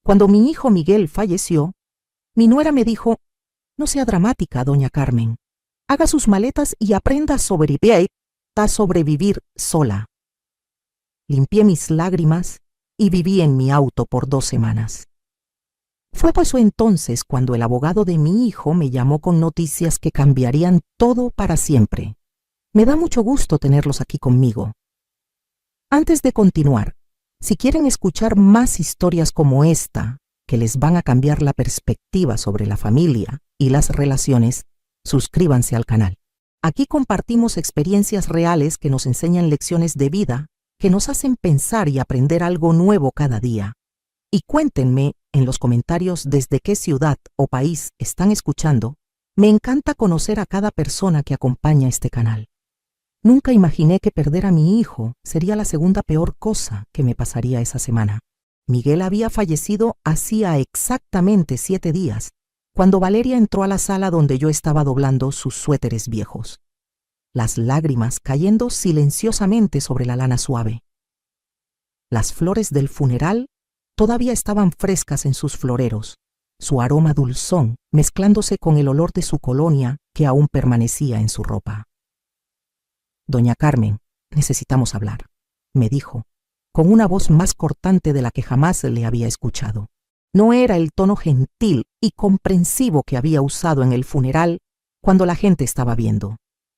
Cuando mi hijo Miguel falleció, mi nuera me dijo: no sea dramática, doña Carmen. Haga sus maletas y aprenda a sobrevivir sola. Limpié mis lágrimas y viví en mi auto por 2 semanas. Fue pues entonces cuando el abogado de mi hijo me llamó con noticias que cambiarían todo para siempre. Me da mucho gusto tenerlos aquí conmigo. Antes de continuar, si quieren escuchar más historias como esta, que les van a cambiar la perspectiva sobre la familia y las relaciones, suscríbanse al canal. Aquí compartimos experiencias reales que nos enseñan lecciones de vida, que nos hacen pensar y aprender algo nuevo cada día. Y cuéntenme en los comentarios desde qué ciudad o país están escuchando. Me encanta conocer a cada persona que acompaña este canal. Nunca imaginé que perder a mi hijo sería la segunda peor cosa que me pasaría esa semana. Miguel había fallecido hacía exactamente 7 días, cuando Valeria entró a la sala donde yo estaba doblando sus suéteres viejos, las lágrimas cayendo silenciosamente sobre la lana suave. Las flores del funeral todavía estaban frescas en sus floreros, su aroma dulzón mezclándose con el olor de su colonia que aún permanecía en su ropa. Doña Carmen, necesitamos hablar, me dijo, con una voz más cortante de la que jamás le había escuchado. No era el tono gentil y comprensivo que había usado en el funeral cuando la gente estaba viendo.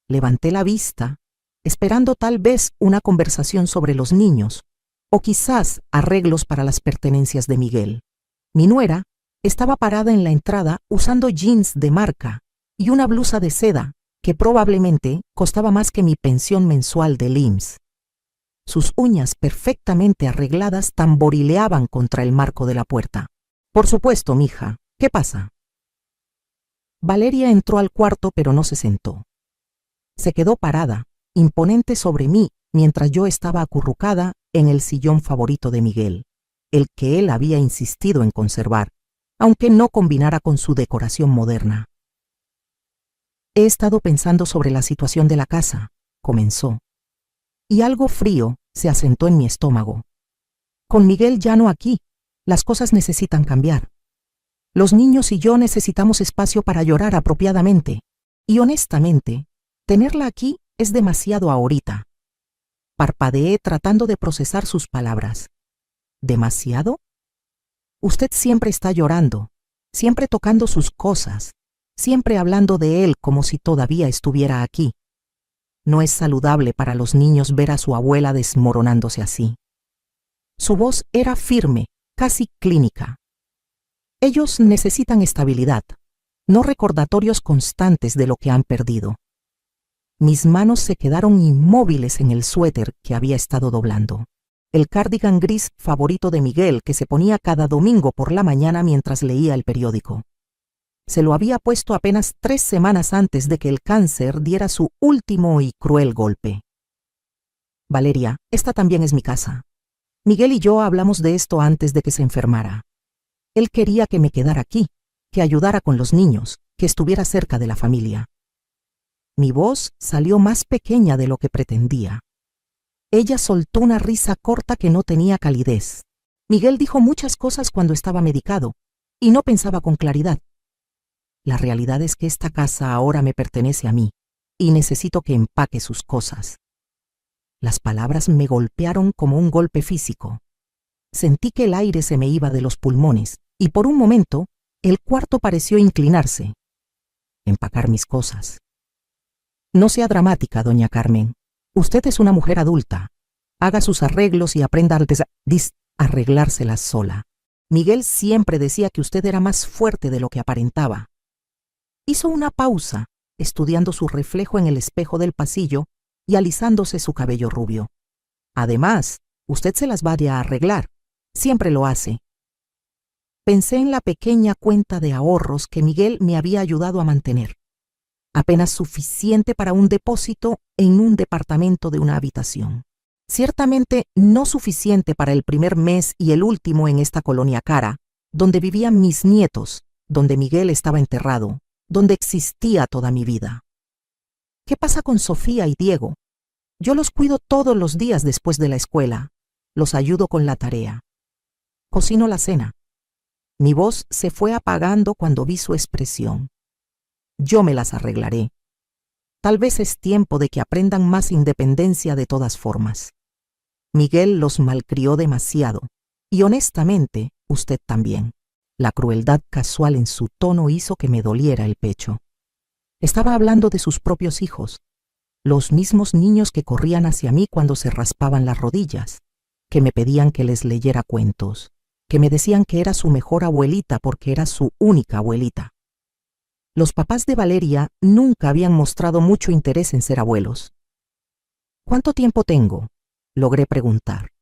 Levanté la vista, esperando tal vez una conversación sobre los niños, o quizás arreglos para las pertenencias de Miguel. Mi nuera estaba parada en la entrada usando jeans de marca y una blusa de seda que probablemente costaba más que mi pensión mensual del IMSS. Sus uñas perfectamente arregladas tamborileaban contra el marco de la puerta. Por supuesto, mija, ¿qué pasa? Valeria entró al cuarto pero no se sentó. Se quedó parada, imponente sobre mí, mientras yo estaba acurrucada en el sillón favorito de Miguel, el que él había insistido en conservar, aunque no combinara con su decoración moderna. He estado pensando sobre la situación de la casa, comenzó, y algo frío se asentó en mi estómago. Con Miguel ya no aquí, las cosas necesitan cambiar. Los niños y yo necesitamos espacio para llorar apropiadamente, y honestamente, tenerla aquí es demasiado ahorita. Parpadeé tratando de procesar sus palabras. ¿Demasiado? Usted siempre está llorando, siempre tocando sus cosas, siempre hablando de él como si todavía estuviera aquí. No es saludable para los niños ver a su abuela desmoronándose así. Su voz era firme, casi clínica. Ellos necesitan estabilidad, no recordatorios constantes de lo que han perdido. Mis manos se quedaron inmóviles en el suéter que había estado doblando, el cardigan gris favorito de Miguel que se ponía cada domingo por la mañana mientras leía el periódico. Se lo había puesto apenas 3 semanas antes de que el cáncer diera su último y cruel golpe. Valeria, esta también es mi casa. Miguel y yo hablamos de esto antes de que se enfermara. Él quería que me quedara aquí, que ayudara con los niños, que estuviera cerca de la familia. Mi voz salió más pequeña de lo que pretendía. Ella soltó una risa corta que no tenía calidez. Miguel dijo muchas cosas cuando estaba medicado, y no pensaba con claridad. La realidad es que esta casa ahora me pertenece a mí, y necesito que empaque sus cosas. Las palabras me golpearon como un golpe físico. Sentí que el aire se me iba de los pulmones, y por un momento, el cuarto pareció inclinarse. Empacar mis cosas. No sea dramática, doña Carmen. Usted es una mujer adulta. Haga sus arreglos y aprenda a arreglárselas sola. Miguel siempre decía que usted era más fuerte de lo que aparentaba. Hizo una pausa, estudiando su reflejo en el espejo del pasillo y alisándose su cabello rubio. Además, usted se las va a arreglar. Siempre lo hace. Pensé en la pequeña cuenta de ahorros que Miguel me había ayudado a mantener. Apenas suficiente para un depósito en un departamento de una habitación. Ciertamente no suficiente para el primer mes y el último en esta colonia cara, donde vivían mis nietos, donde Miguel estaba enterrado, donde existía toda mi vida. ¿Qué pasa con Sofía y Diego? Yo los cuido todos los días después de la escuela. Los ayudo con la tarea. Cocino la cena. Mi voz se fue apagando cuando vi su expresión. Yo me las arreglaré. Tal vez es tiempo de que aprendan más independencia de todas formas. Miguel los malcrió demasiado, y honestamente, usted también. La crueldad casual en su tono hizo que me doliera el pecho. Estaba hablando de sus propios hijos, los mismos niños que corrían hacia mí cuando se raspaban las rodillas, que me pedían que les leyera cuentos, que me decían que era su mejor abuelita porque era su única abuelita. Los papás de Valeria nunca habían mostrado mucho interés en ser abuelos. ¿Cuánto tiempo tengo?, logré preguntar.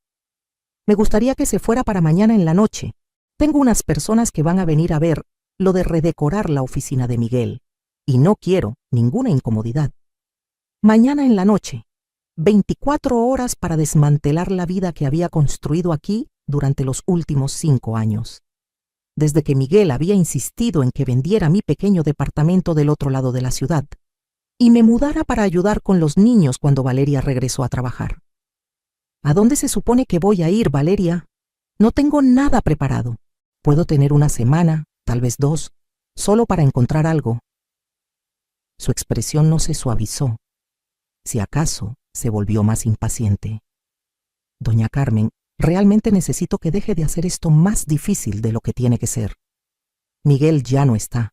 Me gustaría que se fuera para mañana en la noche. Tengo unas personas que van a venir a ver lo de redecorar la oficina de Miguel, y no quiero ninguna incomodidad. Mañana en la noche, 24 horas para desmantelar la vida que había construido aquí durante los últimos 5 años. Desde que Miguel había insistido en que vendiera mi pequeño departamento del otro lado de la ciudad y me mudara para ayudar con los niños cuando Valeria regresó a trabajar. ¿A dónde se supone que voy a ir, Valeria? No tengo nada preparado. Puedo tener una semana, tal vez 2, solo para encontrar algo. Su expresión no se suavizó. Si acaso, se volvió más impaciente. Doña Carmen, realmente necesito que deje de hacer esto más difícil de lo que tiene que ser. Miguel ya no está.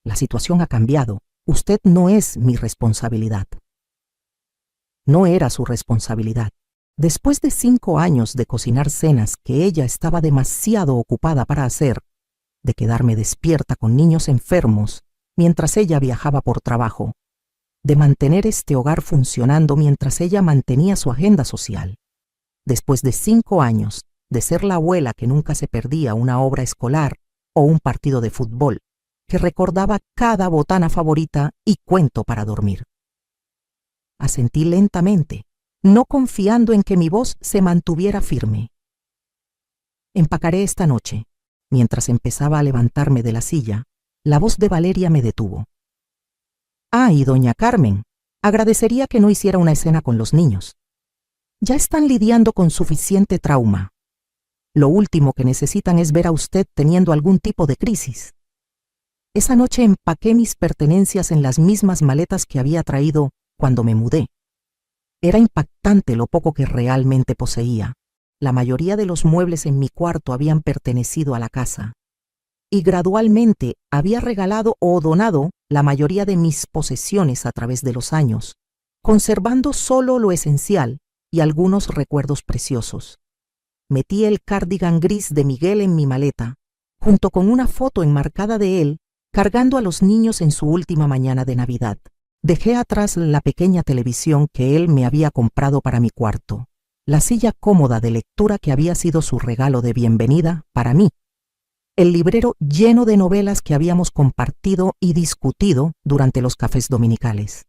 La situación ha cambiado. Usted no es mi responsabilidad. No era su responsabilidad. Después de 5 años de cocinar cenas que ella estaba demasiado ocupada para hacer, de quedarme despierta con niños enfermos mientras ella viajaba por trabajo, de mantener este hogar funcionando mientras ella mantenía su agenda social. Después de 5 años de ser la abuela que nunca se perdía una obra escolar o un partido de fútbol, que recordaba cada botana favorita y cuento para dormir. Asentí lentamente, no confiando en que mi voz se mantuviera firme. Empacaré esta noche. Mientras empezaba a levantarme de la silla, la voz de Valeria me detuvo. Y doña Carmen, agradecería que no hiciera una escena con los niños. Ya están lidiando con suficiente trauma. Lo último que necesitan es ver a usted teniendo algún tipo de crisis. Esa noche empaqué mis pertenencias en las mismas maletas que había traído cuando me mudé. Era impactante lo poco que realmente poseía. La mayoría de los muebles en mi cuarto habían pertenecido a la casa. Y gradualmente había regalado o donado la mayoría de mis posesiones a través de los años, conservando solo lo esencial y algunos recuerdos preciosos. Metí el cardigan gris de Miguel en mi maleta, junto con una foto enmarcada de él cargando a los niños en su última mañana de Navidad. Dejé atrás la pequeña televisión que él me había comprado para mi cuarto, la silla cómoda de lectura que había sido su regalo de bienvenida para mí, el librero lleno de novelas que habíamos compartido y discutido durante los cafés dominicales.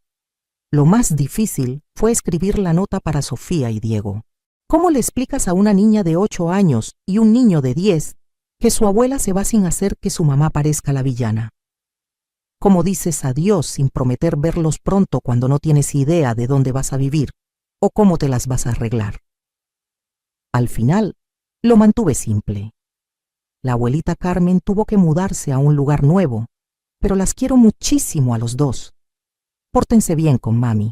Lo más difícil fue escribir la nota para Sofía y Diego. ¿Cómo le explicas a una niña de 8 años y un niño de 10 que su abuela se va sin hacer que su mamá parezca la villana? ¿Cómo dices adiós sin prometer verlos pronto cuando no tienes idea de dónde vas a vivir o cómo te las vas a arreglar? Al final, lo mantuve simple. La abuelita Carmen tuvo que mudarse a un lugar nuevo, pero las quiero muchísimo a los dos. Pórtense bien con mami,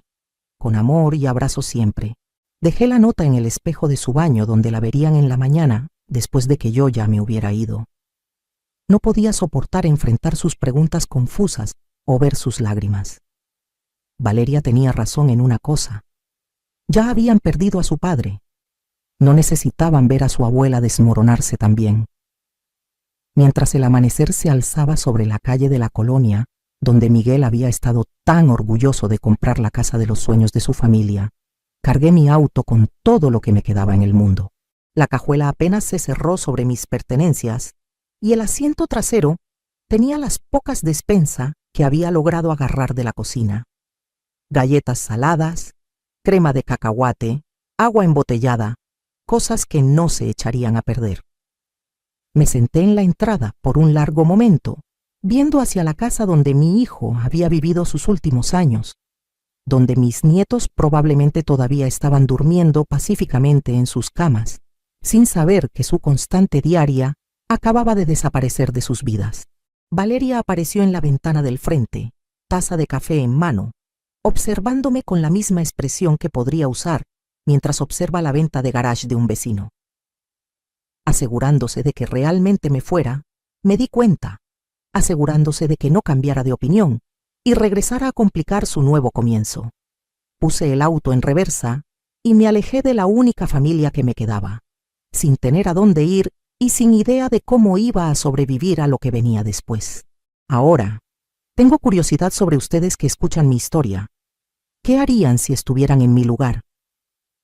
con amor y abrazos siempre. Dejé la nota en el espejo de su baño donde la verían en la mañana después de que yo ya me hubiera ido. No podía soportar enfrentar sus preguntas confusas o ver sus lágrimas. Valeria tenía razón en una cosa. Ya habían perdido a su padre. No necesitaban ver a su abuela desmoronarse también. Mientras el amanecer se alzaba sobre la calle de la colonia, donde Miguel había estado tan orgulloso de comprar la casa de los sueños de su familia, cargué mi auto con todo lo que me quedaba en el mundo. La cajuela apenas se cerró sobre mis pertenencias y el asiento trasero tenía las pocas despensa que había logrado agarrar de la cocina. Galletas saladas, crema de cacahuate, agua embotellada, cosas que no se echarían a perder. Me senté en la entrada por un largo momento, viendo hacia la casa donde mi hijo había vivido sus últimos años, donde mis nietos probablemente todavía estaban durmiendo pacíficamente en sus camas, sin saber que su constante diaria acababa de desaparecer de sus vidas. Valeria apareció en la ventana del frente, taza de café en mano, observándome con la misma expresión que podría usar mientras observa la venta de garage de un vecino. Asegurándose de que realmente me fuera, me di cuenta, asegurándose de que no cambiara de opinión y regresara a complicar su nuevo comienzo. Puse el auto en reversa y me alejé de la única familia que me quedaba, sin tener a dónde ir y sin idea de cómo iba a sobrevivir a lo que venía después. Ahora, tengo curiosidad sobre ustedes que escuchan mi historia. ¿Qué harían si estuvieran en mi lugar?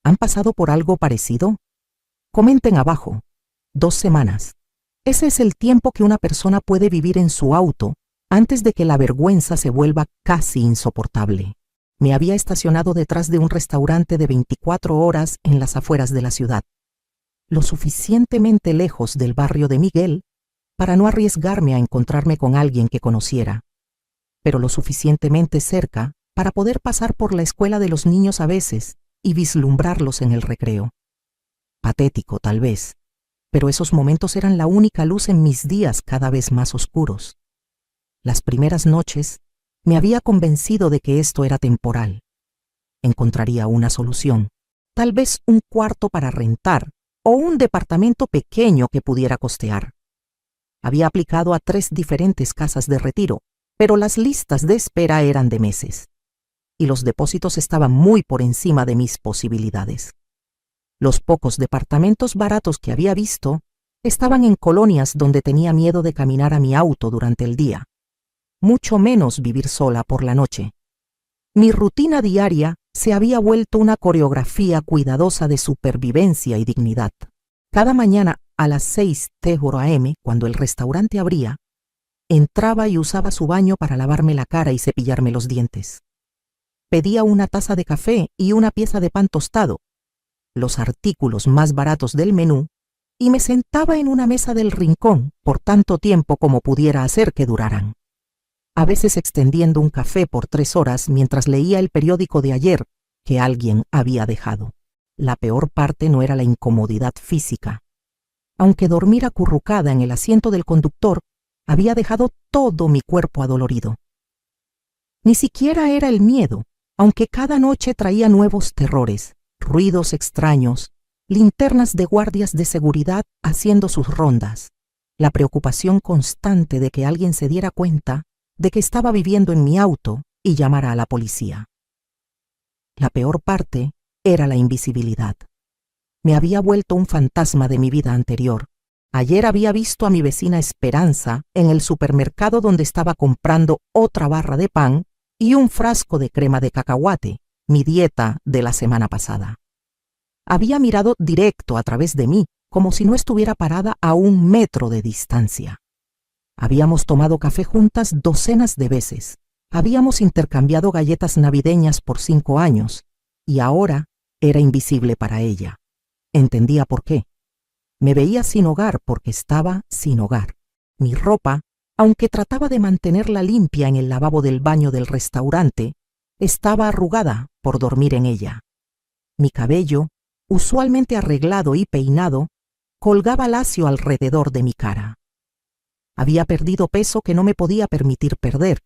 ¿Han pasado por algo parecido? Comenten abajo. 2 semanas. Ese es el tiempo que una persona puede vivir en su auto antes de que la vergüenza se vuelva casi insoportable. Me había estacionado detrás de un restaurante de 24 horas en las afueras de la ciudad, lo suficientemente lejos del barrio de Miguel para no arriesgarme a encontrarme con alguien que conociera, pero lo suficientemente cerca para poder pasar por la escuela de los niños a veces y vislumbrarlos en el recreo. Patético, tal vez, pero esos momentos eran la única luz en mis días cada vez más oscuros. Las primeras noches me había convencido de que esto era temporal. Encontraría una solución, tal vez un cuarto para rentar o un departamento pequeño que pudiera costear. Había aplicado a 3 diferentes casas de retiro, pero las listas de espera eran de meses, y los depósitos estaban muy por encima de mis posibilidades. Los pocos departamentos baratos que había visto estaban en colonias donde tenía miedo de caminar a mi auto durante el día, mucho menos vivir sola por la noche. Mi rutina diaria se había vuelto una coreografía cuidadosa de supervivencia y dignidad. Cada mañana a las 6 am, cuando el restaurante abría, entraba y usaba su baño para lavarme la cara y cepillarme los dientes. Pedía una taza de café y una pieza de pan tostado, los artículos más baratos del menú, y me sentaba en una mesa del rincón por tanto tiempo como pudiera hacer que duraran. A veces extendiendo un café por 3 horas mientras leía el periódico de ayer que alguien había dejado. La peor parte no era la incomodidad física. Aunque dormir acurrucada en el asiento del conductor había dejado todo mi cuerpo adolorido. Ni siquiera era el miedo, aunque cada noche traía nuevos terrores, ruidos extraños, linternas de guardias de seguridad haciendo sus rondas, la preocupación constante de que alguien se diera cuenta de que estaba viviendo en mi auto y llamara a la policía. La peor parte era la invisibilidad. Me había vuelto un fantasma de mi vida anterior. Ayer había visto a mi vecina Esperanza en el supermercado donde estaba comprando otra barra de pan y un frasco de crema de cacahuate, mi dieta de la semana pasada. Había mirado directo a través de mí, como si no estuviera parada a 1 metro de distancia. Habíamos tomado café juntas docenas de veces. Habíamos intercambiado galletas navideñas por 5 años, y ahora era invisible para ella. Entendía por qué. Me veía sin hogar porque estaba sin hogar. Mi ropa, aunque trataba de mantenerla limpia en el lavabo del baño del restaurante, estaba arrugada por dormir en ella. Mi cabello, usualmente arreglado y peinado, colgaba lacio alrededor de mi cara. Había perdido peso que no me podía permitir perder,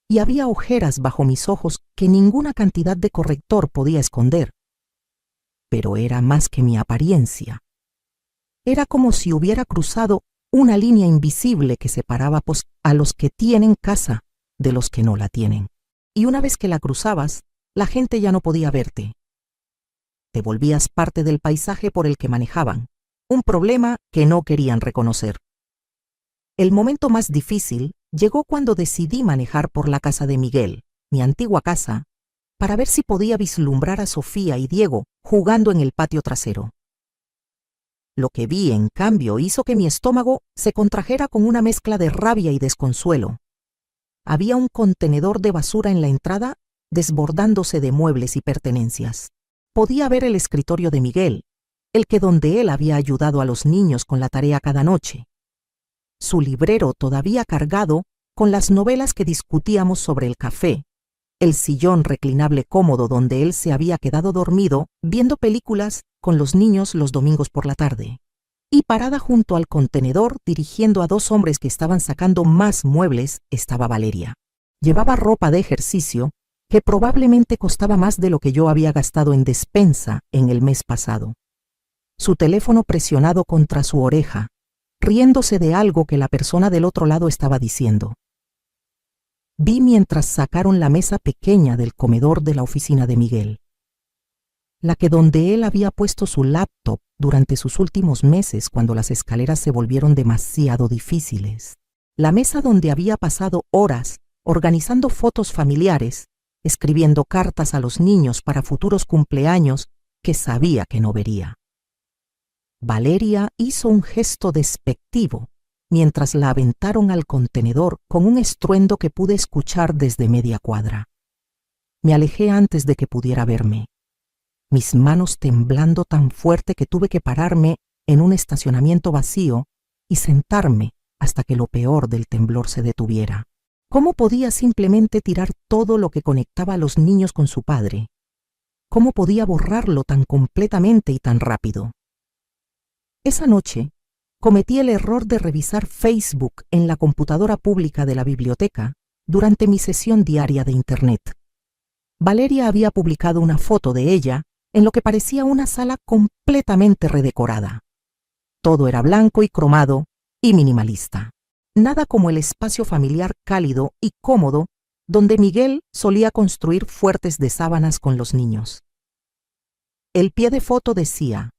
y había ojeras bajo mis ojos que ninguna cantidad de corrector podía esconder. Pero era más que mi apariencia. Era como si hubiera cruzado una línea invisible que separaba a los que tienen casa de los que no la tienen. Y una vez que la cruzabas, la gente ya no podía verte. Te volvías parte del paisaje por el que manejaban, un problema que no querían reconocer. El momento más difícil llegó cuando decidí manejar por la casa de Miguel, mi antigua casa, para ver si podía vislumbrar a Sofía y Diego jugando en el patio trasero. Lo que vi, en cambio, hizo que mi estómago se contrajera con una mezcla de rabia y desconsuelo. Había un contenedor de basura en la entrada desbordándose de muebles y pertenencias. Podía ver el escritorio de Miguel, el que donde él había ayudado a los niños con la tarea cada noche. Su librero todavía cargado con las novelas que discutíamos sobre el café, el sillón reclinable cómodo donde él se había quedado dormido viendo películas con los niños los domingos por la tarde. Y parada junto al contenedor, dirigiendo a dos hombres que estaban sacando más muebles, estaba Valeria. Llevaba ropa de ejercicio que probablemente costaba más de lo que yo había gastado en despensa en el mes pasado. Su teléfono presionado contra su oreja, riéndose de algo que la persona del otro lado estaba diciendo. Vi mientras sacaron la mesa pequeña del comedor de la oficina de Miguel, la que donde él había puesto su laptop durante sus últimos meses cuando las escaleras se volvieron demasiado difíciles. La mesa donde había pasado horas organizando fotos familiares, escribiendo cartas a los niños para futuros cumpleaños que sabía que no vería. Valeria hizo un gesto despectivo mientras la aventaron al contenedor con un estruendo que pude escuchar desde media cuadra. Me alejé antes de que pudiera verme, mis manos temblando tan fuerte que tuve que pararme en un estacionamiento vacío y sentarme hasta que lo peor del temblor se detuviera. ¿Cómo podía simplemente tirar todo lo que conectaba a los niños con su padre? ¿Cómo podía borrarlo tan completamente y tan rápido? Esa noche, cometí el error de revisar Facebook en la computadora pública de la biblioteca durante mi sesión diaria de Internet. Valeria había publicado una foto de ella en lo que parecía una sala completamente redecorada. Todo era blanco y cromado y minimalista. Nada como el espacio familiar cálido y cómodo donde Miguel solía construir fuertes de sábanas con los niños. El pie de foto decía: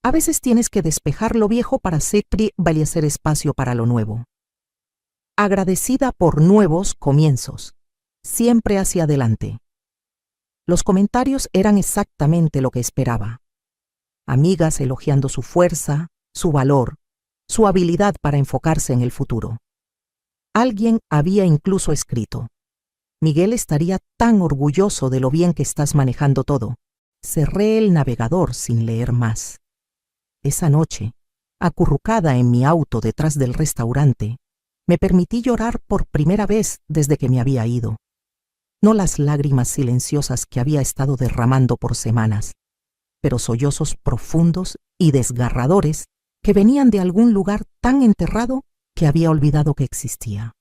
a veces tienes que despejar lo viejo para siempre hacer espacio para lo nuevo. Agradecida por nuevos comienzos, siempre hacia adelante. Los comentarios eran exactamente lo que esperaba. Amigas elogiando su fuerza, su valor, su habilidad para enfocarse en el futuro. Alguien había incluso escrito: Miguel estaría tan orgulloso de lo bien que estás manejando todo. Cerré el navegador sin leer más. Esa noche, acurrucada en mi auto detrás del restaurante, me permití llorar por primera vez desde que me había ido. No las lágrimas silenciosas que había estado derramando por semanas, pero sollozos profundos y desgarradores que venían de algún lugar tan enterrado que había olvidado que existía.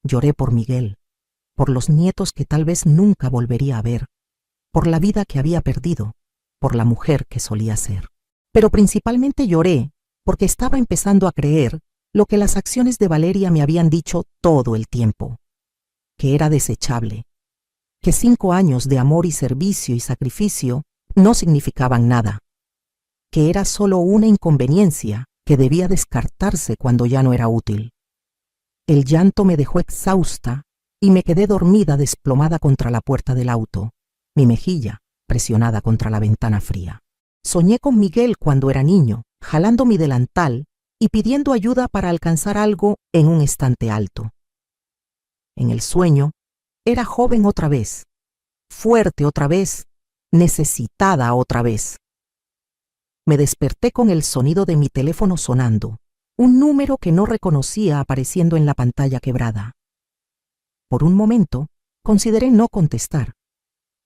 Lloré por Miguel, por los nietos que tal vez nunca volvería a ver, por la vida que había perdido, por la mujer que solía ser. Pero principalmente lloré porque estaba empezando a creer lo que las acciones de Valeria me habían dicho todo el tiempo, que era desechable, que 5 años de amor y servicio y sacrificio no significaban nada, que era solo una inconveniencia que debía descartarse cuando ya no era útil. El llanto me dejó exhausta y me quedé dormida desplomada contra la puerta del auto, mi mejilla presionada contra la ventana fría. Soñé con Miguel cuando era niño, jalando mi delantal y pidiendo ayuda para alcanzar algo en un estante alto. En el sueño, era joven otra vez, fuerte otra vez, necesitada otra vez. Me desperté con el sonido de mi teléfono sonando, un número que no reconocía apareciendo en la pantalla quebrada. Por un momento, consideré no contestar.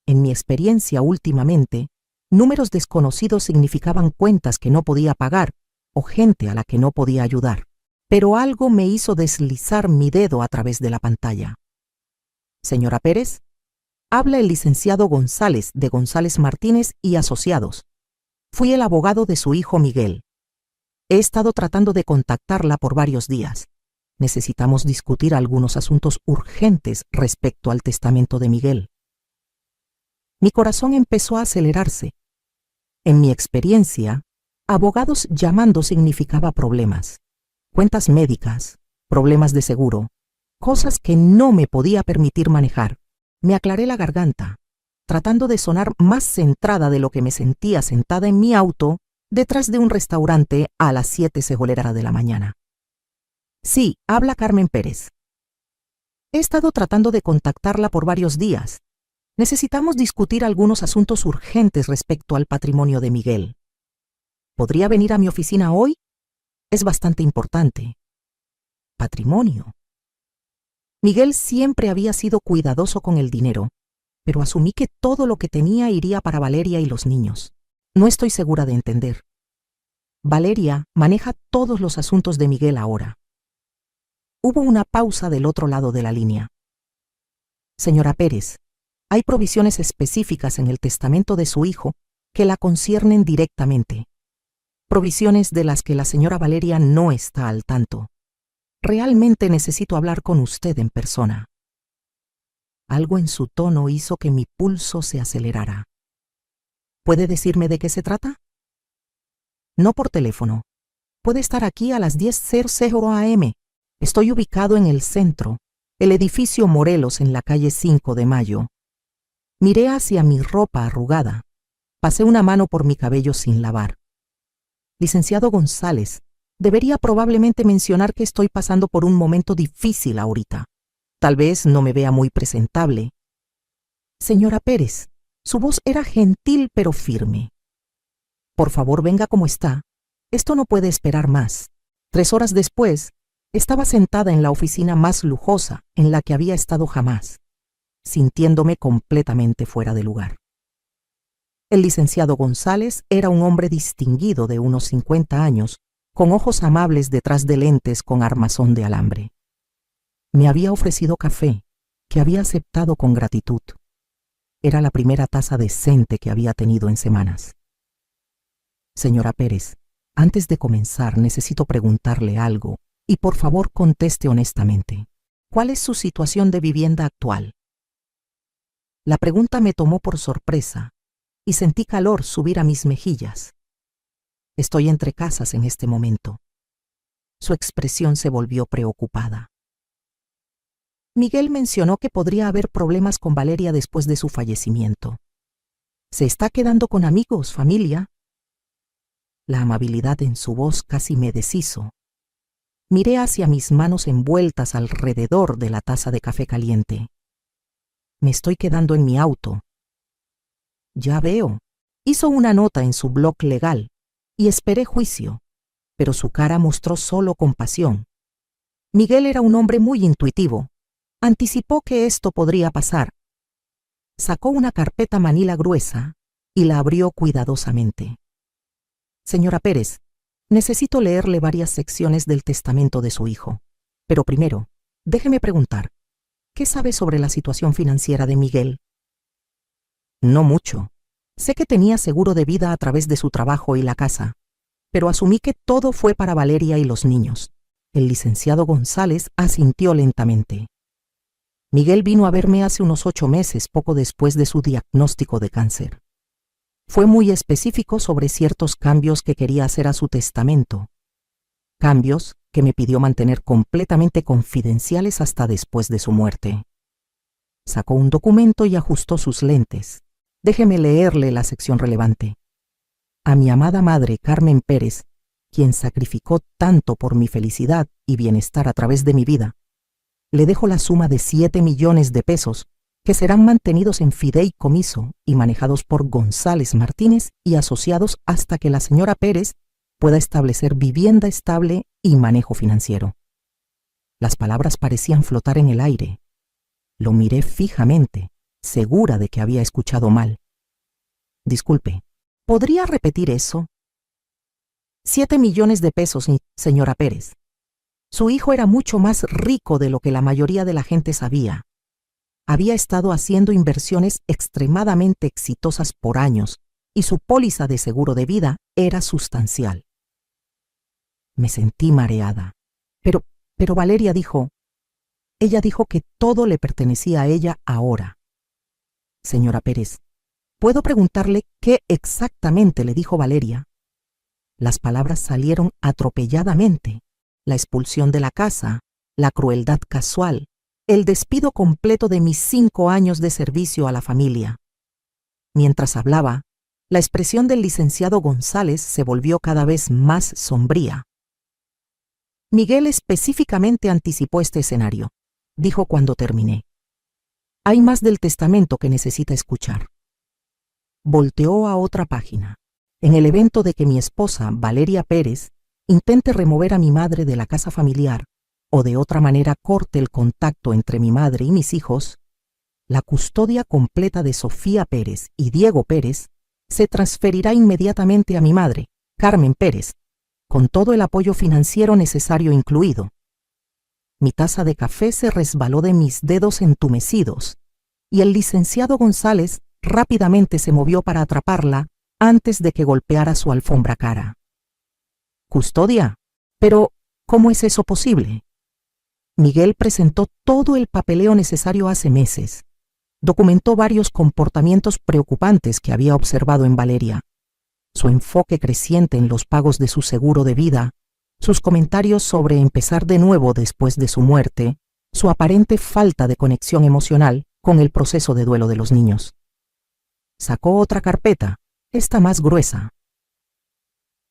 En mi experiencia últimamente, números desconocidos significaban cuentas que no podía pagar o gente a la que no podía ayudar. Pero algo me hizo deslizar mi dedo a través de la pantalla. Señora Pérez, habla el licenciado González de González Martínez y Asociados. Fui el abogado de su hijo Miguel. He estado tratando de contactarla por varios días. Necesitamos discutir algunos asuntos urgentes respecto al testamento de Miguel. Mi corazón empezó a acelerarse. En mi experiencia, abogados llamando significaba problemas, cuentas médicas, problemas de seguro, cosas que no me podía permitir manejar. Me aclaré la garganta, tratando de sonar más centrada de lo que me sentía sentada en mi auto detrás de un restaurante a las 7:00 de la mañana. Sí, habla Carmen Pérez. He estado tratando de contactarla por varios días. Necesitamos discutir algunos asuntos urgentes respecto al patrimonio de Miguel. ¿Podría venir a mi oficina hoy? Es bastante importante. Patrimonio. Miguel siempre había sido cuidadoso con el dinero, pero asumí que todo lo que tenía iría para Valeria y los niños. No estoy segura de entender. Valeria maneja todos los asuntos de Miguel ahora. Hubo una pausa del otro lado de la línea. Señora Pérez, hay provisiones específicas en el testamento de su hijo que la conciernen directamente. Provisiones de las que la señora Valeria no está al tanto. Realmente necesito hablar con usted en persona. Algo en su tono hizo que mi pulso se acelerara. ¿Puede decirme de qué se trata? No por teléfono. Puede estar aquí a las 10:00 am. Estoy ubicado en el centro, el edificio Morelos en la calle 5 de Mayo. Miré hacia mi ropa arrugada. Pasé una mano por mi cabello sin lavar. Licenciado González, debería probablemente mencionar que estoy pasando por un momento difícil ahorita. Tal vez no me vea muy presentable. Señora Pérez, su voz era gentil pero firme. Por favor, venga como está. Esto no puede esperar más. 3 horas después, estaba sentada en la oficina más lujosa en la que había estado jamás, sintiéndome completamente fuera de lugar. El licenciado González era un hombre distinguido de unos 50 años, con ojos amables detrás de lentes con armazón de alambre. Me había ofrecido café, que había aceptado con gratitud. Era la primera taza decente que había tenido en semanas. Señora Pérez, antes de comenzar necesito preguntarle algo y por favor conteste honestamente. ¿Cuál es su situación de vivienda actual? La pregunta me tomó por sorpresa y sentí calor subir a mis mejillas. Estoy entre casas en este momento. Su expresión se volvió preocupada. Miguel mencionó que podría haber problemas con Valeria después de su fallecimiento. ¿Se está quedando con amigos, familia? La amabilidad en su voz casi me deshizo. Miré hacia mis manos envueltas alrededor de la taza de café caliente. Me estoy quedando en mi auto. Ya veo. Hizo una nota en su blog legal y esperé juicio, pero su cara mostró solo compasión. Miguel era un hombre muy intuitivo. Anticipó que esto podría pasar. Sacó una carpeta manila gruesa y la abrió cuidadosamente. Señora Pérez, necesito leerle varias secciones del testamento de su hijo. Pero primero, déjeme preguntar, ¿qué sabe sobre la situación financiera de Miguel? No mucho. Sé que tenía seguro de vida a través de su trabajo y la casa, pero asumí que todo fue para Valeria y los niños. El licenciado González asintió lentamente. Miguel vino a verme hace unos 8 meses, poco después de su diagnóstico de cáncer. Fue muy específico sobre ciertos cambios que quería hacer a su testamento. Cambios que me pidió mantener completamente confidenciales hasta después de su muerte. Sacó un documento y ajustó sus lentes. Déjeme leerle la sección relevante. A mi amada madre, Carmen Pérez, quien sacrificó tanto por mi felicidad y bienestar a través de mi vida, le dejo la suma de 7 millones de pesos que serán mantenidos en fideicomiso y manejados por González Martínez y asociados hasta que la señora Pérez pueda establecer vivienda estable y manejo financiero. Las palabras parecían flotar en el aire. Lo miré fijamente, segura de que había escuchado mal. Disculpe, ¿podría repetir eso? 7 millones de pesos, señora Pérez. Su hijo era mucho más rico de lo que la mayoría de la gente sabía. Había estado haciendo inversiones extremadamente exitosas por años y su póliza de seguro de vida era sustancial. Me sentí mareada. Pero Valeria dijo... Ella dijo que todo le pertenecía a ella ahora. Señora Pérez, ¿puedo preguntarle qué exactamente le dijo Valeria? Las palabras salieron atropelladamente. La expulsión de la casa, la crueldad casual, el despido completo de mis 5 años de servicio a la familia. Mientras hablaba, la expresión del licenciado González se volvió cada vez más sombría. Miguel específicamente anticipó este escenario. Dijo cuando terminé. Hay más del testamento que necesita escuchar. Volteó a otra página. En el evento de que mi esposa, Valeria Pérez, intente remover a mi madre de la casa familiar o de otra manera corte el contacto entre mi madre y mis hijos, la custodia completa de Sofía Pérez y Diego Pérez se transferirá inmediatamente a mi madre, Carmen Pérez, con todo el apoyo financiero necesario incluido. Mi taza de café se resbaló de mis dedos entumecidos, y el licenciado González rápidamente se movió para atraparla antes de que golpeara su alfombra cara. «Custodia, pero ¿cómo es eso posible?» Miguel presentó todo el papeleo necesario hace meses. Documentó varios comportamientos preocupantes que había observado en Valeria. Su enfoque creciente en los pagos de su seguro de vida, sus comentarios sobre empezar de nuevo después de su muerte, su aparente falta de conexión emocional con el proceso de duelo de los niños. Sacó otra carpeta, esta más gruesa.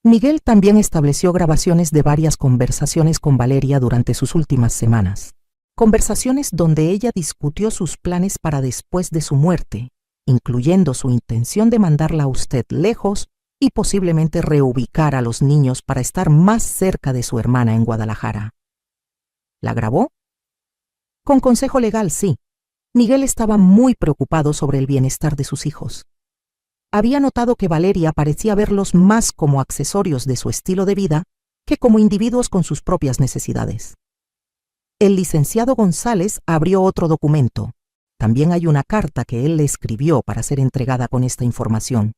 Miguel también estableció grabaciones de varias conversaciones con Valeria durante sus últimas semanas. Conversaciones donde ella discutió sus planes para después de su muerte, incluyendo su intención de mandarla a usted lejos y posiblemente reubicar a los niños para estar más cerca de su hermana en Guadalajara. ¿La grabó? Con consejo legal, sí. Miguel estaba muy preocupado sobre el bienestar de sus hijos. Había notado que Valeria parecía verlos más como accesorios de su estilo de vida que como individuos con sus propias necesidades. El licenciado González abrió otro documento. También hay una carta que él le escribió para ser entregada con esta información.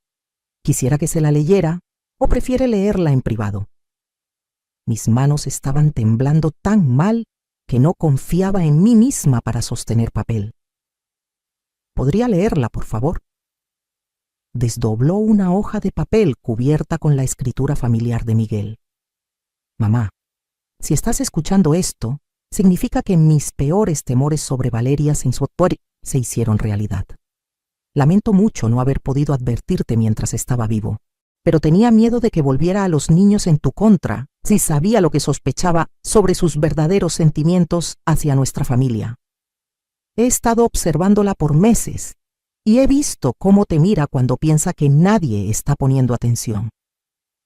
¿Quisiera que se la leyera o prefiere leerla en privado? Mis manos estaban temblando tan mal que no confiaba en mí misma para sostener papel. ¿Podría leerla, por favor? Desdobló una hoja de papel cubierta con la escritura familiar de Miguel. Mamá, si estás escuchando esto, significa que mis peores temores sobre Valeria se hicieron realidad. Lamento mucho no haber podido advertirte mientras estaba vivo, pero tenía miedo de que volviera a los niños en tu contra si sabía lo que sospechaba sobre sus verdaderos sentimientos hacia nuestra familia. He estado observándola por meses y he visto cómo te mira cuando piensa que nadie está poniendo atención.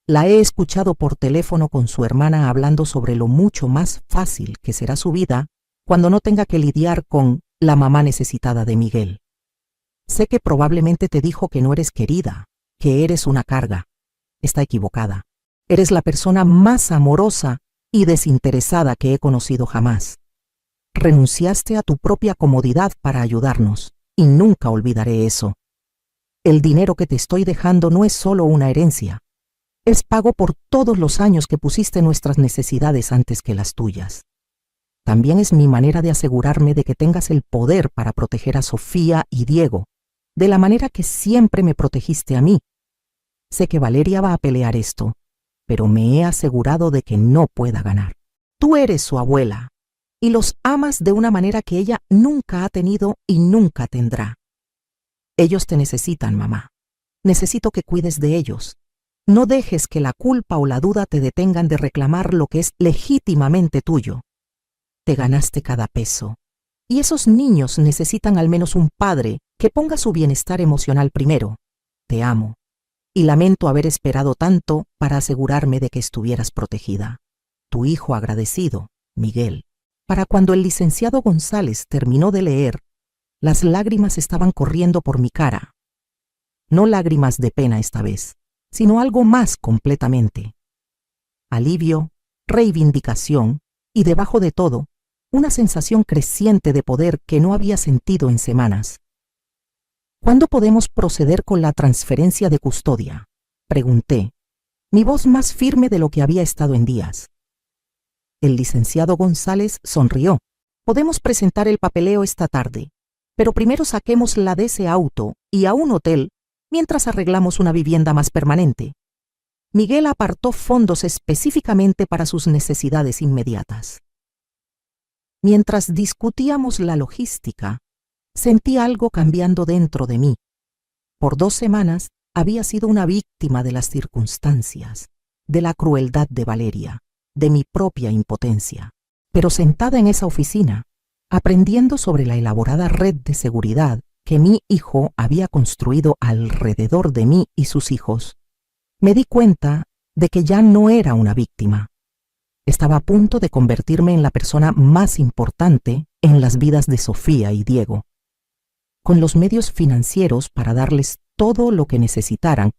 La he escuchado por teléfono con su hermana hablando sobre lo mucho más fácil que será su vida cuando no tenga que lidiar con la mamá necesitada de Miguel. Sé que probablemente te dijo que no eres querida, que eres una carga. Está equivocada. Eres la persona más amorosa y desinteresada que he conocido jamás. Renunciaste a tu propia comodidad para ayudarnos, y nunca olvidaré eso. El dinero que te estoy dejando no es solo una herencia. Es pago por todos los años que pusiste nuestras necesidades antes que las tuyas. También es mi manera de asegurarme de que tengas el poder para proteger a Sofía y Diego, de la manera que siempre me protegiste a mí. Sé que Valeria va a pelear esto, pero me he asegurado de que no pueda ganar. Tú eres su abuela, y los amas de una manera que ella nunca ha tenido y nunca tendrá. Ellos te necesitan, mamá. Necesito que cuides de ellos. No dejes que la culpa o la duda te detengan de reclamar lo que es legítimamente tuyo. Te ganaste cada peso. Y esos niños necesitan al menos un padre que ponga su bienestar emocional primero. Te amo. Y lamento haber esperado tanto para asegurarme de que estuvieras protegida. Tu hijo agradecido, Miguel. Para cuando el licenciado González terminó de leer, las lágrimas estaban corriendo por mi cara. No lágrimas de pena esta vez, sino algo más completamente. Alivio, reivindicación y, debajo de todo, una sensación creciente de poder que no había sentido en semanas. ¿Cuándo podemos proceder con la transferencia de custodia?, pregunté, mi voz más firme de lo que había estado en días. El licenciado González sonrió. Podemos presentar el papeleo esta tarde, pero primero saquémosla de ese auto y a un hotel mientras arreglamos una vivienda más permanente. Miguel apartó fondos específicamente para sus necesidades inmediatas. Mientras discutíamos la logística, sentí algo cambiando dentro de mí. Por 2 semanas había sido una víctima de las circunstancias, de la crueldad de Valeria, de mi propia impotencia. Pero sentada en esa oficina, aprendiendo sobre la elaborada red de seguridad que mi hijo había construido alrededor de mí y sus hijos, me di cuenta de que ya no era una víctima. Estaba a punto de convertirme en la persona más importante en las vidas de Sofía y Diego. Con los medios financieros para darles todo lo que necesitaran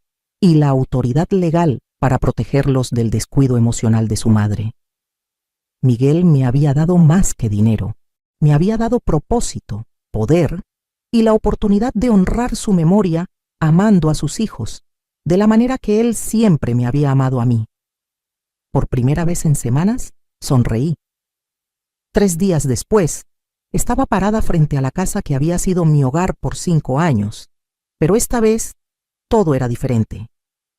y la autoridad legal para protegerlos del descuido emocional de su madre. Miguel me había dado más que dinero, me había dado propósito, poder y la oportunidad de honrar su memoria amando a sus hijos, de la manera que él siempre me había amado a mí. Por primera vez en semanas, sonreí. 3 días después, estaba parada frente a la casa que había sido mi hogar por 5 años, pero esta vez todo era diferente.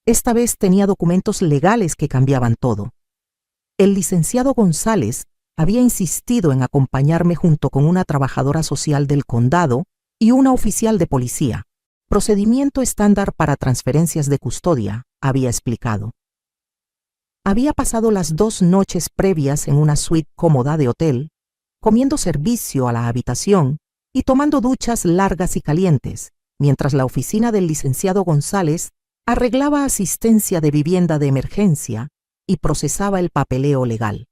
Esta vez tenía documentos legales que cambiaban todo. El licenciado González había insistido en acompañarme junto con una trabajadora social del condado y una oficial de policía. Procedimiento estándar para transferencias de custodia, había explicado. Había pasado las 2 noches previas en una suite cómoda de hotel, comiendo servicio a la habitación y tomando duchas largas y calientes, mientras la oficina del licenciado González arreglaba asistencia de vivienda de emergencia y procesaba el papeleo legal.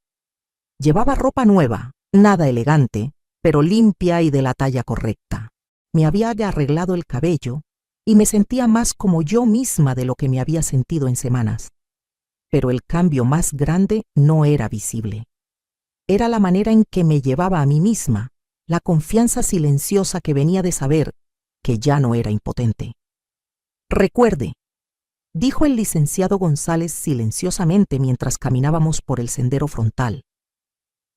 Llevaba ropa nueva, nada elegante, pero limpia y de la talla correcta. Me había arreglado el cabello y me sentía más como yo misma de lo que me había sentido en semanas. Pero el cambio más grande no era visible. Era la manera en que me llevaba a mí misma, la confianza silenciosa que venía de saber que ya no era impotente. Recuerde, dijo el licenciado González silenciosamente mientras caminábamos por el sendero frontal.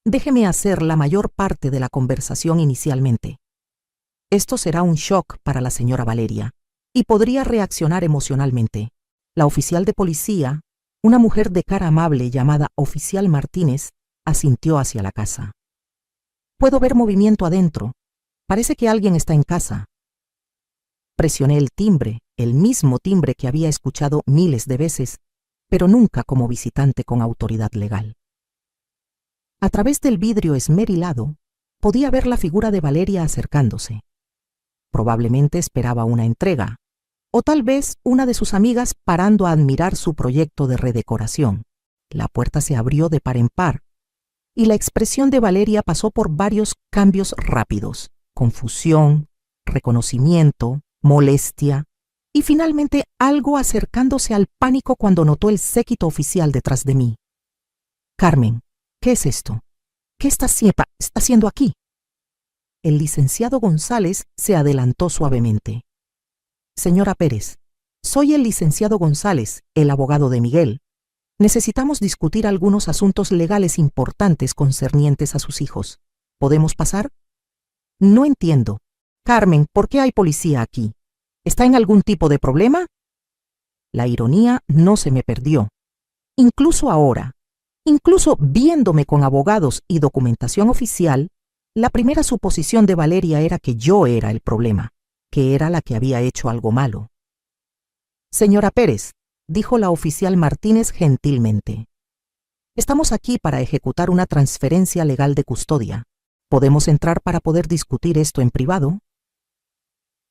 Déjeme hacer la mayor parte de la conversación inicialmente. Esto será un shock para la señora Valeria y podría reaccionar emocionalmente. La oficial de policía, una mujer de cara amable llamada Oficial Martínez, asintió hacia la casa. Puedo ver movimiento adentro. Parece que alguien está en casa. Presioné el timbre, el mismo timbre que había escuchado miles de veces, pero nunca como visitante con autoridad legal. A través del vidrio esmerilado, podía ver la figura de Valeria acercándose. Probablemente esperaba una entrega, o tal vez una de sus amigas parando a admirar su proyecto de redecoración. La puerta se abrió de par en par, y la expresión de Valeria pasó por varios cambios rápidos: confusión, reconocimiento, molestia, y finalmente algo acercándose al pánico cuando notó el séquito oficial detrás de mí. Carmen, ¿qué es esto? ¿Qué está haciendo aquí? El licenciado González se adelantó suavemente. Señora Pérez, soy el licenciado González, el abogado de Miguel. Necesitamos discutir algunos asuntos legales importantes concernientes a sus hijos. ¿Podemos pasar? No entiendo. Carmen, ¿por qué hay policía aquí? ¿Está en algún tipo de problema? La ironía no se me perdió. Incluso ahora, incluso viéndome con abogados y documentación oficial, la primera suposición de Valeria era que yo era el problema, que era la que había hecho algo malo. Señora Pérez, dijo la oficial Martínez gentilmente, estamos aquí para ejecutar una transferencia legal de custodia. ¿Podemos entrar para poder discutir esto en privado?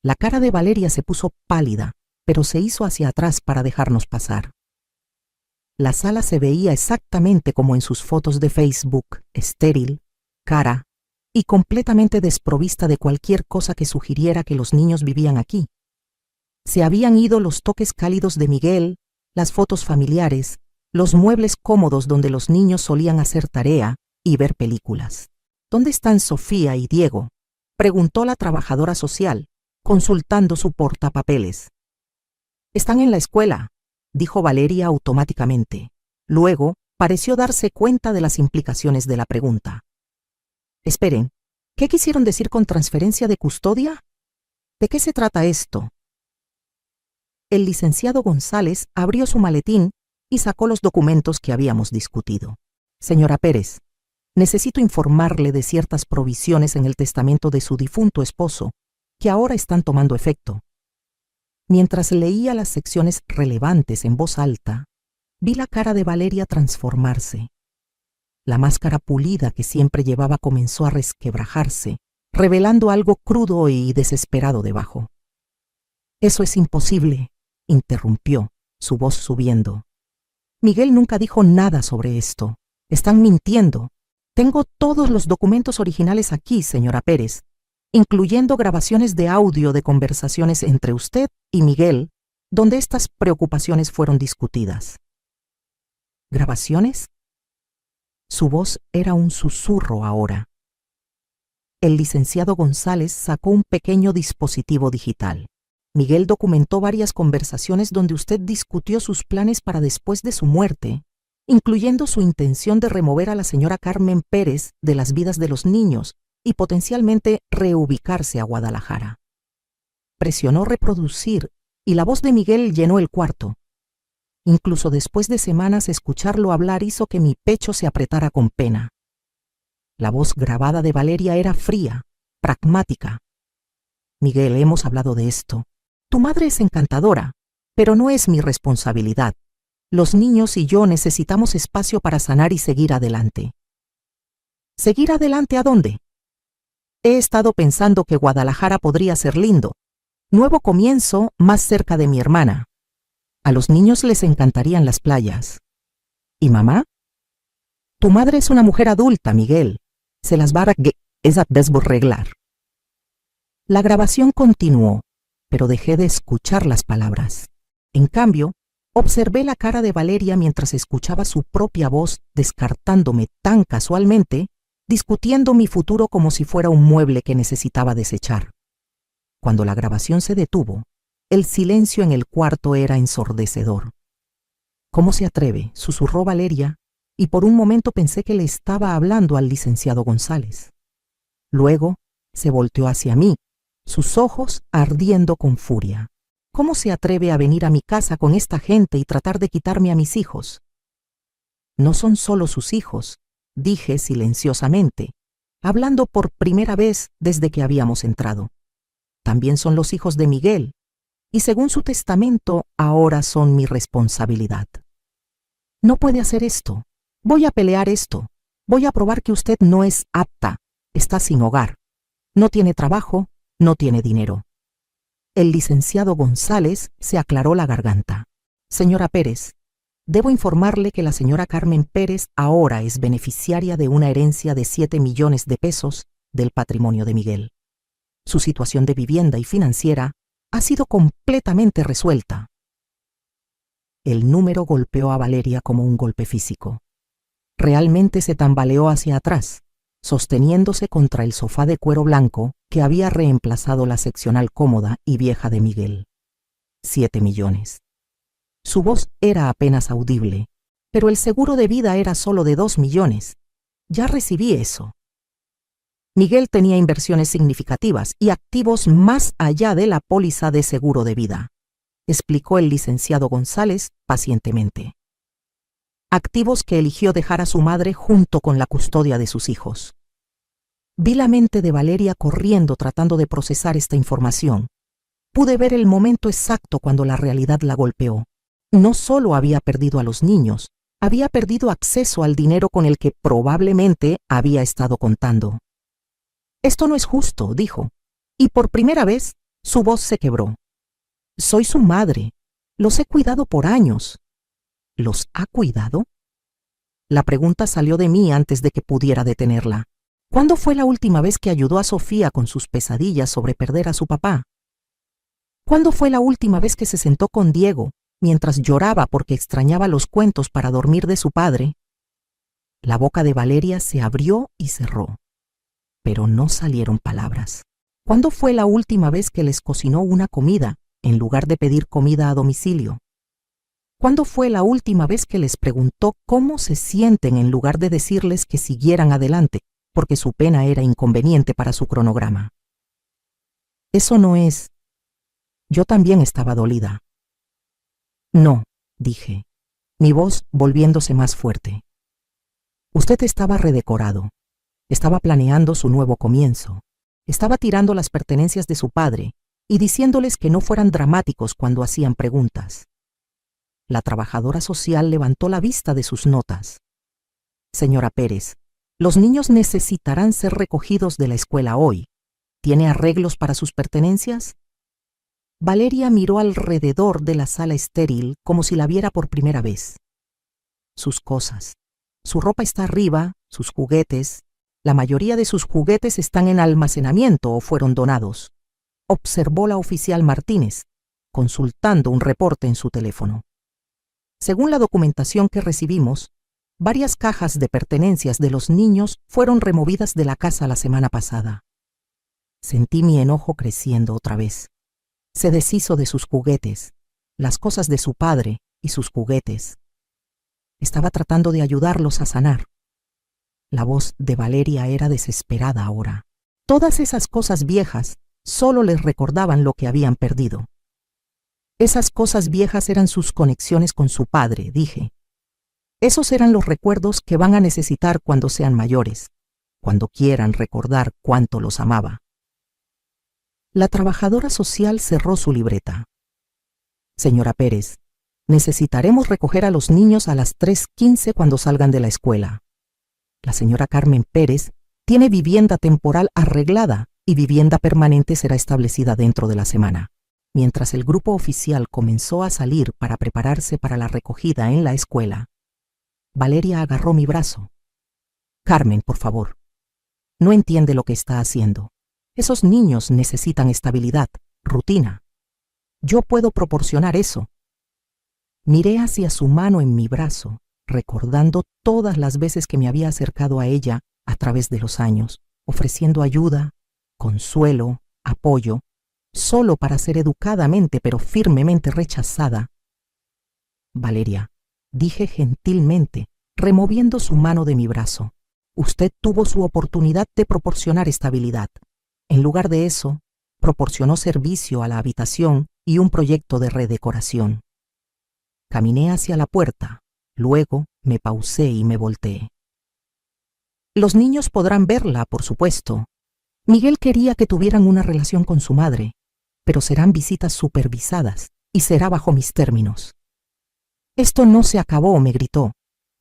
La cara de Valeria se puso pálida, pero se hizo hacia atrás para dejarnos pasar. La sala se veía exactamente como en sus fotos de Facebook, estéril, cara y completamente desprovista de cualquier cosa que sugiriera que los niños vivían aquí. Se habían ido los toques cálidos de Miguel, las fotos familiares, los muebles cómodos donde los niños solían hacer tarea y ver películas. ¿Dónde están Sofía y Diego?, preguntó la trabajadora social, consultando su portapapeles. Están en la escuela, dijo Valeria automáticamente. Luego pareció darse cuenta de las implicaciones de la pregunta. Esperen, ¿qué quisieron decir con transferencia de custodia? ¿De qué se trata esto? El licenciado González abrió su maletín y sacó los documentos que habíamos discutido. Señora Pérez, necesito informarle de ciertas provisiones en el testamento de su difunto esposo, que ahora están tomando efecto. Mientras leía las secciones relevantes en voz alta, vi la cara de Valeria transformarse. La máscara pulida que siempre llevaba comenzó a resquebrajarse, revelando algo crudo y desesperado debajo. Eso es imposible, interrumpió, su voz subiendo. Miguel nunca dijo nada sobre esto. Están mintiendo. Tengo todos los documentos originales aquí, señora Pérez, incluyendo grabaciones de audio de conversaciones entre usted y Miguel, donde estas preocupaciones fueron discutidas. ¿Grabaciones? Su voz era un susurro ahora. El licenciado González sacó un pequeño dispositivo digital. Miguel documentó varias conversaciones donde usted discutió sus planes para después de su muerte, incluyendo su intención de remover a la señora Carmen Pérez de las vidas de los niños y potencialmente reubicarse a Guadalajara. Presionó reproducir y la voz de Miguel llenó el cuarto. Incluso después de semanas escucharlo hablar hizo que mi pecho se apretara con pena. La voz grabada de Valeria era fría, pragmática. Miguel, hemos hablado de esto. Tu madre es encantadora, pero no es mi responsabilidad. Los niños y yo necesitamos espacio para sanar y seguir adelante. ¿Seguir adelante a dónde? He estado pensando que Guadalajara podría ser lindo. Nuevo comienzo más cerca de mi hermana. A los niños les encantarían las playas. ¿Y mamá? Tu madre es una mujer adulta, Miguel. Se las va a desborreglar. La grabación continuó, pero dejé de escuchar las palabras. En cambio, observé la cara de Valeria mientras escuchaba su propia voz descartándome tan casualmente, discutiendo mi futuro como si fuera un mueble que necesitaba desechar. Cuando la grabación se detuvo, el silencio en el cuarto era ensordecedor. ¿Cómo se atreve?, susurró Valeria, y por un momento pensé que le estaba hablando al licenciado González. Luego se volteó hacia mí, sus ojos ardiendo con furia. ¿Cómo se atreve a venir a mi casa con esta gente y tratar de quitarme a mis hijos? No son solo sus hijos, dije silenciosamente, hablando por primera vez desde que habíamos entrado. También son los hijos de Miguel, y según su testamento, ahora son mi responsabilidad. No puede hacer esto. Voy a pelear esto. Voy a probar que usted no es apta, está sin hogar, no tiene trabajo, no tiene dinero. El licenciado González se aclaró la garganta. Señora Pérez, debo informarle que la señora Carmen Pérez ahora es beneficiaria de una herencia de 7 millones de pesos del patrimonio de Miguel. Su situación de vivienda y financiera ha sido completamente resuelta. El número golpeó a Valeria como un golpe físico. Realmente se tambaleó hacia atrás, sosteniéndose contra el sofá de cuero blanco que había reemplazado la seccional cómoda y vieja de Miguel. 7 millones. Su voz era apenas audible, pero el seguro de vida era solo de 2 millones. Ya recibí eso. Miguel tenía inversiones significativas y activos más allá de la póliza de seguro de vida, explicó el licenciado González pacientemente. Activos que eligió dejar a su madre junto con la custodia de sus hijos. Vi la mente de Valeria corriendo tratando de procesar esta información. Pude ver el momento exacto cuando la realidad la golpeó. No solo había perdido a los niños, había perdido acceso al dinero con el que probablemente había estado contando. Esto no es justo, dijo, y por primera vez su voz se quebró. Soy su madre. Los he cuidado por años. ¿Los ha cuidado? La pregunta salió de mí antes de que pudiera detenerla. ¿Cuándo fue la última vez que ayudó a Sofía con sus pesadillas sobre perder a su papá? ¿Cuándo fue la última vez que se sentó con Diego mientras lloraba porque extrañaba los cuentos para dormir de su padre? La boca de Valeria se abrió y cerró, pero no salieron palabras. ¿Cuándo fue la última vez que les cocinó una comida en lugar de pedir comida a domicilio? ¿Cuándo fue la última vez que les preguntó cómo se sienten en lugar de decirles que siguieran adelante, porque su pena era inconveniente para su cronograma? Eso no es. Yo también estaba dolida. No, dije, mi voz volviéndose más fuerte. Usted estaba redecorado. Estaba planeando su nuevo comienzo. Estaba tirando las pertenencias de su padre y diciéndoles que no fueran dramáticos cuando hacían preguntas. La trabajadora social levantó la vista de sus notas. Señora Pérez, los niños necesitarán ser recogidos de la escuela hoy. ¿Tiene arreglos para sus pertenencias? Valeria miró alrededor de la sala estéril como si la viera por primera vez. Sus cosas. Su ropa está arriba, sus juguetes. La mayoría de sus juguetes están en almacenamiento o fueron donados, observó la oficial Martínez, consultando un reporte en su teléfono. Según la documentación que recibimos, varias cajas de pertenencias de los niños fueron removidas de la casa la semana pasada. Sentí mi enojo creciendo otra vez. Se deshizo de sus juguetes, las cosas de su padre y sus juguetes. Estaba tratando de ayudarlos a sanar. La voz de Valeria era desesperada ahora. Todas esas cosas viejas solo les recordaban lo que habían perdido. Esas cosas viejas eran sus conexiones con su padre, dije. Esos eran los recuerdos que van a necesitar cuando sean mayores, cuando quieran recordar cuánto los amaba. La trabajadora social cerró su libreta. Señora Pérez, necesitaremos recoger a los niños a las 3:15 cuando salgan de la escuela. La señora Carmen Pérez tiene vivienda temporal arreglada y vivienda permanente será establecida dentro de la semana. Mientras el grupo oficial comenzó a salir para prepararse para la recogida en la escuela, Valeria agarró mi brazo. Carmen, por favor. No entiende lo que está haciendo. Esos niños necesitan estabilidad, rutina. Yo puedo proporcionar eso. Miré hacia su mano en mi brazo, recordando todas las veces que me había acercado a ella a través de los años, ofreciendo ayuda, consuelo, apoyo, solo para ser educadamente pero firmemente rechazada. Valeria, dije gentilmente, removiendo su mano de mi brazo. Usted tuvo su oportunidad de proporcionar estabilidad. En lugar de eso, proporcionó servicio a la habitación y un proyecto de redecoración. Caminé hacia la puerta, luego me pausé y me volteé. Los niños podrán verla, por supuesto. Miguel quería que tuvieran una relación con su madre, pero serán visitas supervisadas y será bajo mis términos. Esto no se acabó, me gritó,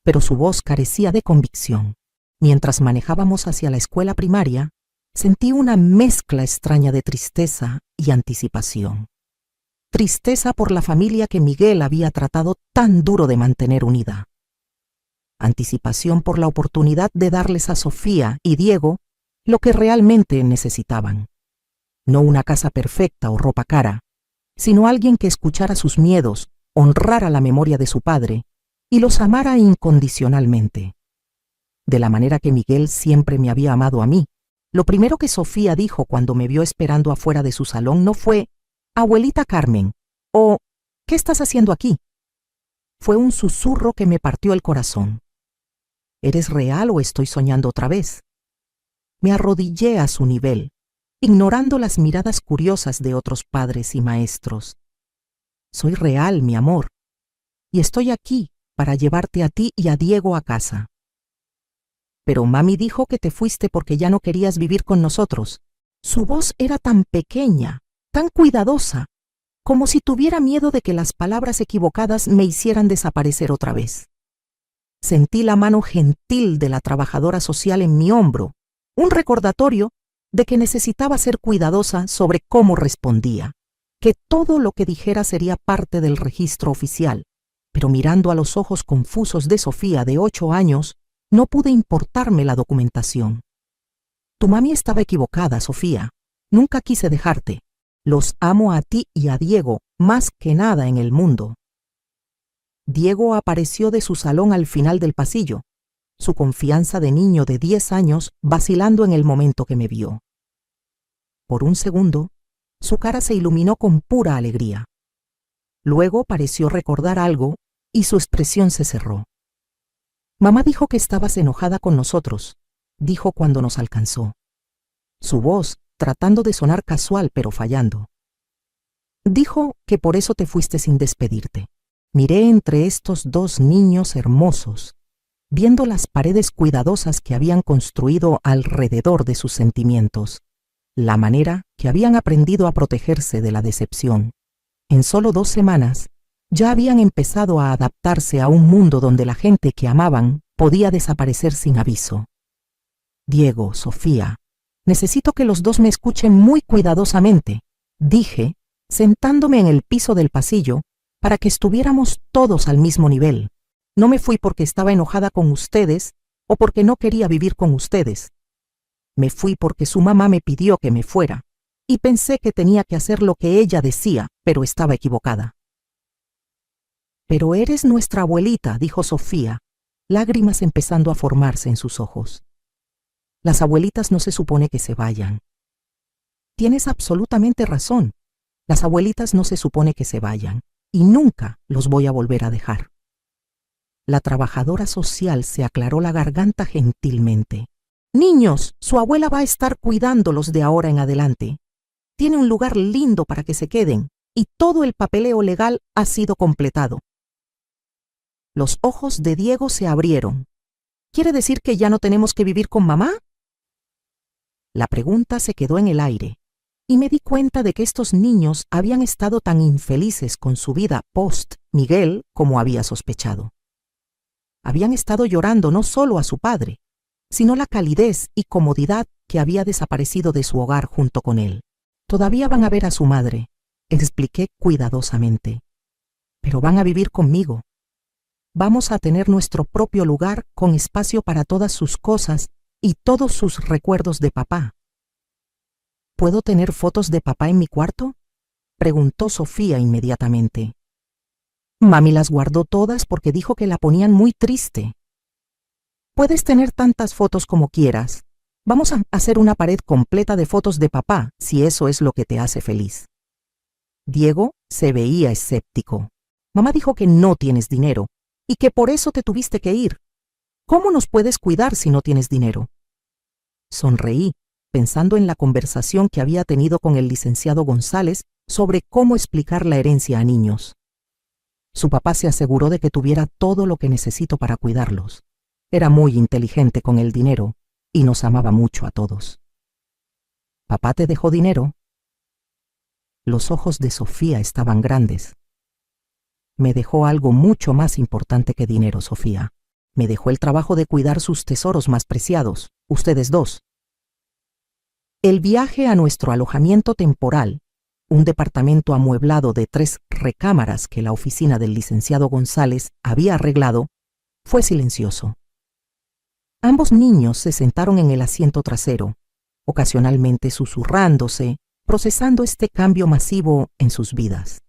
pero su voz carecía de convicción. Mientras manejábamos hacia la escuela primaria, sentí una mezcla extraña de tristeza y anticipación. Tristeza por la familia que Miguel había tratado tan duro de mantener unida. Anticipación por la oportunidad de darles a Sofía y Diego lo que realmente necesitaban. No una casa perfecta o ropa cara, sino alguien que escuchara sus miedos, honrara la memoria de su padre y los amara incondicionalmente. De la manera que Miguel siempre me había amado a mí. Lo primero que Sofía dijo cuando me vio esperando afuera de su salón no fue «Abuelita Carmen» o «¿Qué estás haciendo aquí?». Fue un susurro que me partió el corazón. ¿Eres real o estoy soñando otra vez? Me arrodillé a su nivel, ignorando las miradas curiosas de otros padres y maestros. Soy real, mi amor, y estoy aquí para llevarte a ti y a Diego a casa. Pero mami dijo que te fuiste porque ya no querías vivir con nosotros. Su voz era tan pequeña, tan cuidadosa, como si tuviera miedo de que las palabras equivocadas me hicieran desaparecer otra vez. Sentí la mano gentil de la trabajadora social en mi hombro, un recordatorio de que necesitaba ser cuidadosa sobre cómo respondía, que todo lo que dijera sería parte del registro oficial, pero mirando a los ojos confusos de Sofía de 8 años, no pude importarme la documentación. Tu mami estaba equivocada, Sofía. Nunca quise dejarte. Los amo a ti y a Diego más que nada en el mundo. Diego apareció de su salón al final del pasillo, su confianza de niño de 10 años vacilando en el momento que me vio. Por un segundo, su cara se iluminó con pura alegría. Luego pareció recordar algo y su expresión se cerró. Mamá dijo que estabas enojada con nosotros, dijo cuando nos alcanzó. Su voz, tratando de sonar casual pero fallando. Dijo que por eso te fuiste sin despedirte. Miré entre estos 2 niños hermosos, viendo las paredes cuidadosas que habían construido alrededor de sus sentimientos, la manera que habían aprendido a protegerse de la decepción. En solo 2 semanas, ya habían empezado a adaptarse a un mundo donde la gente que amaban podía desaparecer sin aviso. Diego, Sofía, necesito que los 2 me escuchen muy cuidadosamente, dije, sentándome en el piso del pasillo para que estuviéramos todos al mismo nivel. No me fui porque estaba enojada con ustedes o porque no quería vivir con ustedes. Me fui porque su mamá me pidió que me fuera y pensé que tenía que hacer lo que ella decía, pero estaba equivocada. Pero eres nuestra abuelita, dijo Sofía, lágrimas empezando a formarse en sus ojos. Las abuelitas no se supone que se vayan. Tienes absolutamente razón. Las abuelitas no se supone que se vayan, y nunca los voy a volver a dejar. La trabajadora social se aclaró la garganta gentilmente. Niños, su abuela va a estar cuidándolos de ahora en adelante. Tiene un lugar lindo para que se queden, y todo el papeleo legal ha sido completado. Los ojos de Diego se abrieron. ¿Quiere decir que ya no tenemos que vivir con mamá? La pregunta se quedó en el aire, y me di cuenta de que estos niños habían estado tan infelices con su vida post-Miguel como había sospechado. Habían estado llorando no solo a su padre, sino la calidez y comodidad que había desaparecido de su hogar junto con él. Todavía van a ver a su madre, expliqué cuidadosamente, pero van a vivir conmigo. Vamos a tener nuestro propio lugar con espacio para todas sus cosas y todos sus recuerdos de papá. ¿Puedo tener fotos de papá en mi cuarto?, preguntó Sofía inmediatamente. Mami las guardó todas porque dijo que la ponían muy triste. Puedes tener tantas fotos como quieras. Vamos a hacer una pared completa de fotos de papá, si eso es lo que te hace feliz. Diego se veía escéptico. Mamá dijo que no tienes dinero y que por eso te tuviste que ir. ¿Cómo nos puedes cuidar si no tienes dinero? Sonreí, pensando en la conversación que había tenido con el licenciado González sobre cómo explicar la herencia a niños. Su papá se aseguró de que tuviera todo lo que necesito para cuidarlos. Era muy inteligente con el dinero y nos amaba mucho a todos. ¿Papá te dejó dinero? Los ojos de Sofía estaban grandes. Me dejó algo mucho más importante que dinero, Sofía. Me dejó el trabajo de cuidar sus tesoros más preciados, ustedes dos. El viaje a nuestro alojamiento temporal, un departamento amueblado de 3 recámaras que la oficina del licenciado González había arreglado, fue silencioso. Ambos niños se sentaron en el asiento trasero, ocasionalmente susurrándose, procesando este cambio masivo en sus vidas.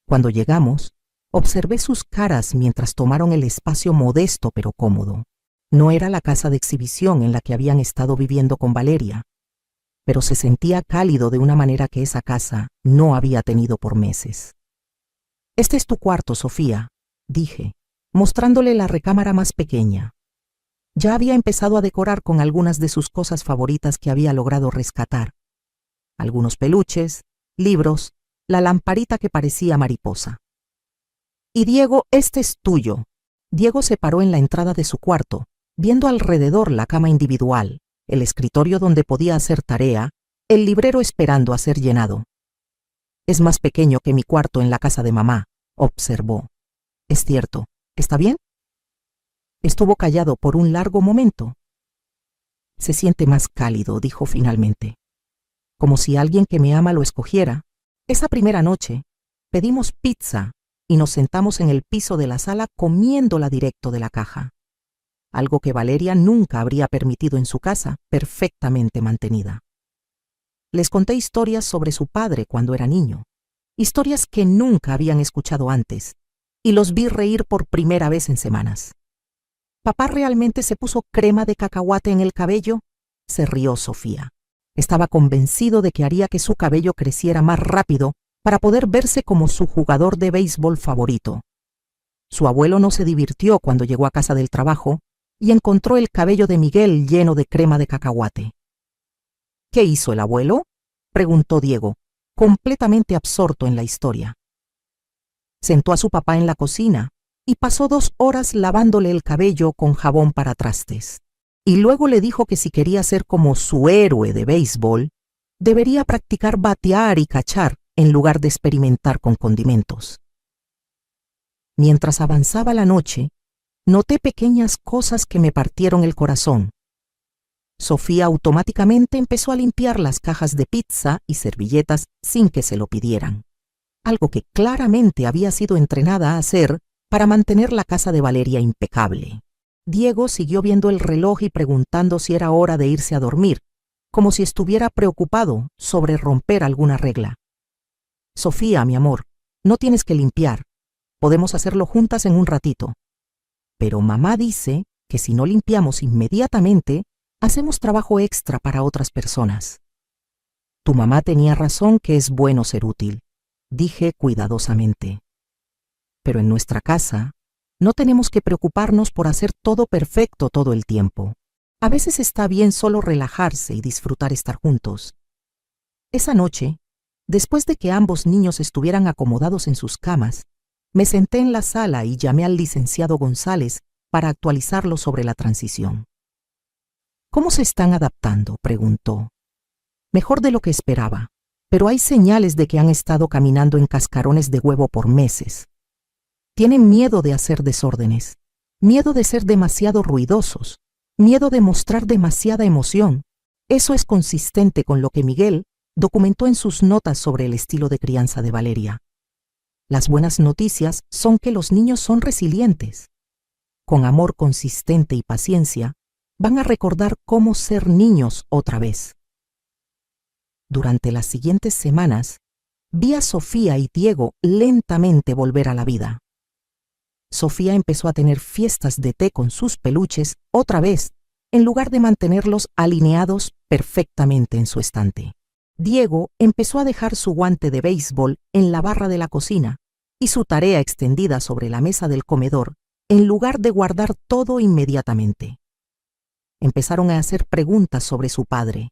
Cuando llegamos, observé sus caras mientras tomaron el espacio modesto pero cómodo. No era la casa de exhibición en la que habían estado viviendo con Valeria, pero se sentía cálido de una manera que esa casa no había tenido por meses. «Este es tu cuarto, Sofía», dije, mostrándole la recámara más pequeña. Ya había empezado a decorar con algunas de sus cosas favoritas que había logrado rescatar. Algunos peluches, libros, la lamparita que parecía mariposa. «Y Diego, este es tuyo». Diego se paró en la entrada de su cuarto, viendo alrededor la cama individual, el escritorio donde podía hacer tarea, el librero esperando a ser llenado. «Es más pequeño que mi cuarto en la casa de mamá», observó. «Es cierto. ¿Está bien?» Estuvo callado por un largo momento. «Se siente más cálido», dijo finalmente. «Como si alguien que me ama lo escogiera». Esa primera noche, pedimos pizza y nos sentamos en el piso de la sala comiéndola directo de la caja. Algo que Valeria nunca habría permitido en su casa, perfectamente mantenida. Les conté historias sobre su padre cuando era niño, historias que nunca habían escuchado antes, y los vi reír por primera vez en semanas. «¿Papá realmente se puso crema de cacahuate en el cabello?», se rió Sofía. Estaba convencido de que haría que su cabello creciera más rápido para poder verse como su jugador de béisbol favorito. Su abuelo no se divirtió cuando llegó a casa del trabajo y encontró el cabello de Miguel lleno de crema de cacahuate. «¿Qué hizo el abuelo?», preguntó Diego, completamente absorto en la historia. Sentó a su papá en la cocina y pasó 2 horas lavándole el cabello con jabón para trastes. Y luego le dijo que si quería ser como su héroe de béisbol, debería practicar batear y cachar en lugar de experimentar con condimentos. Mientras avanzaba la noche, noté pequeñas cosas que me partieron el corazón. Sofía automáticamente empezó a limpiar las cajas de pizza y servilletas sin que se lo pidieran, algo que claramente había sido entrenada a hacer para mantener la casa de Valeria impecable. Diego siguió viendo el reloj y preguntando si era hora de irse a dormir, como si estuviera preocupado sobre romper alguna regla. «Sofía, mi amor, no tienes que limpiar. Podemos hacerlo juntas en un ratito. Pero mamá dice que si no limpiamos inmediatamente, hacemos trabajo extra para otras personas. Tu mamá tenía razón que es bueno ser útil, dije cuidadosamente. Pero en nuestra casa, no tenemos que preocuparnos por hacer todo perfecto todo el tiempo. A veces está bien solo relajarse y disfrutar estar juntos. Esa noche, después de que ambos niños estuvieran acomodados en sus camas, me senté en la sala y llamé al licenciado González para actualizarlo sobre la transición. ¿Cómo se están adaptando?, preguntó. Mejor de lo que esperaba, pero hay señales de que han estado caminando en cascarones de huevo por meses. Tienen miedo de hacer desórdenes, miedo de ser demasiado ruidosos, miedo de mostrar demasiada emoción. Eso es consistente con lo que Miguel documentó en sus notas sobre el estilo de crianza de Valeria. Las buenas noticias son que los niños son resilientes. Con amor consistente y paciencia, van a recordar cómo ser niños otra vez. Durante las siguientes semanas, vi a Sofía y Diego lentamente volver a la vida. Sofía empezó a tener fiestas de té con sus peluches otra vez, en lugar de mantenerlos alineados perfectamente en su estante. Diego empezó a dejar su guante de béisbol en la barra de la cocina y su tarea extendida sobre la mesa del comedor, en lugar de guardar todo inmediatamente. Empezaron a hacer preguntas sobre su padre.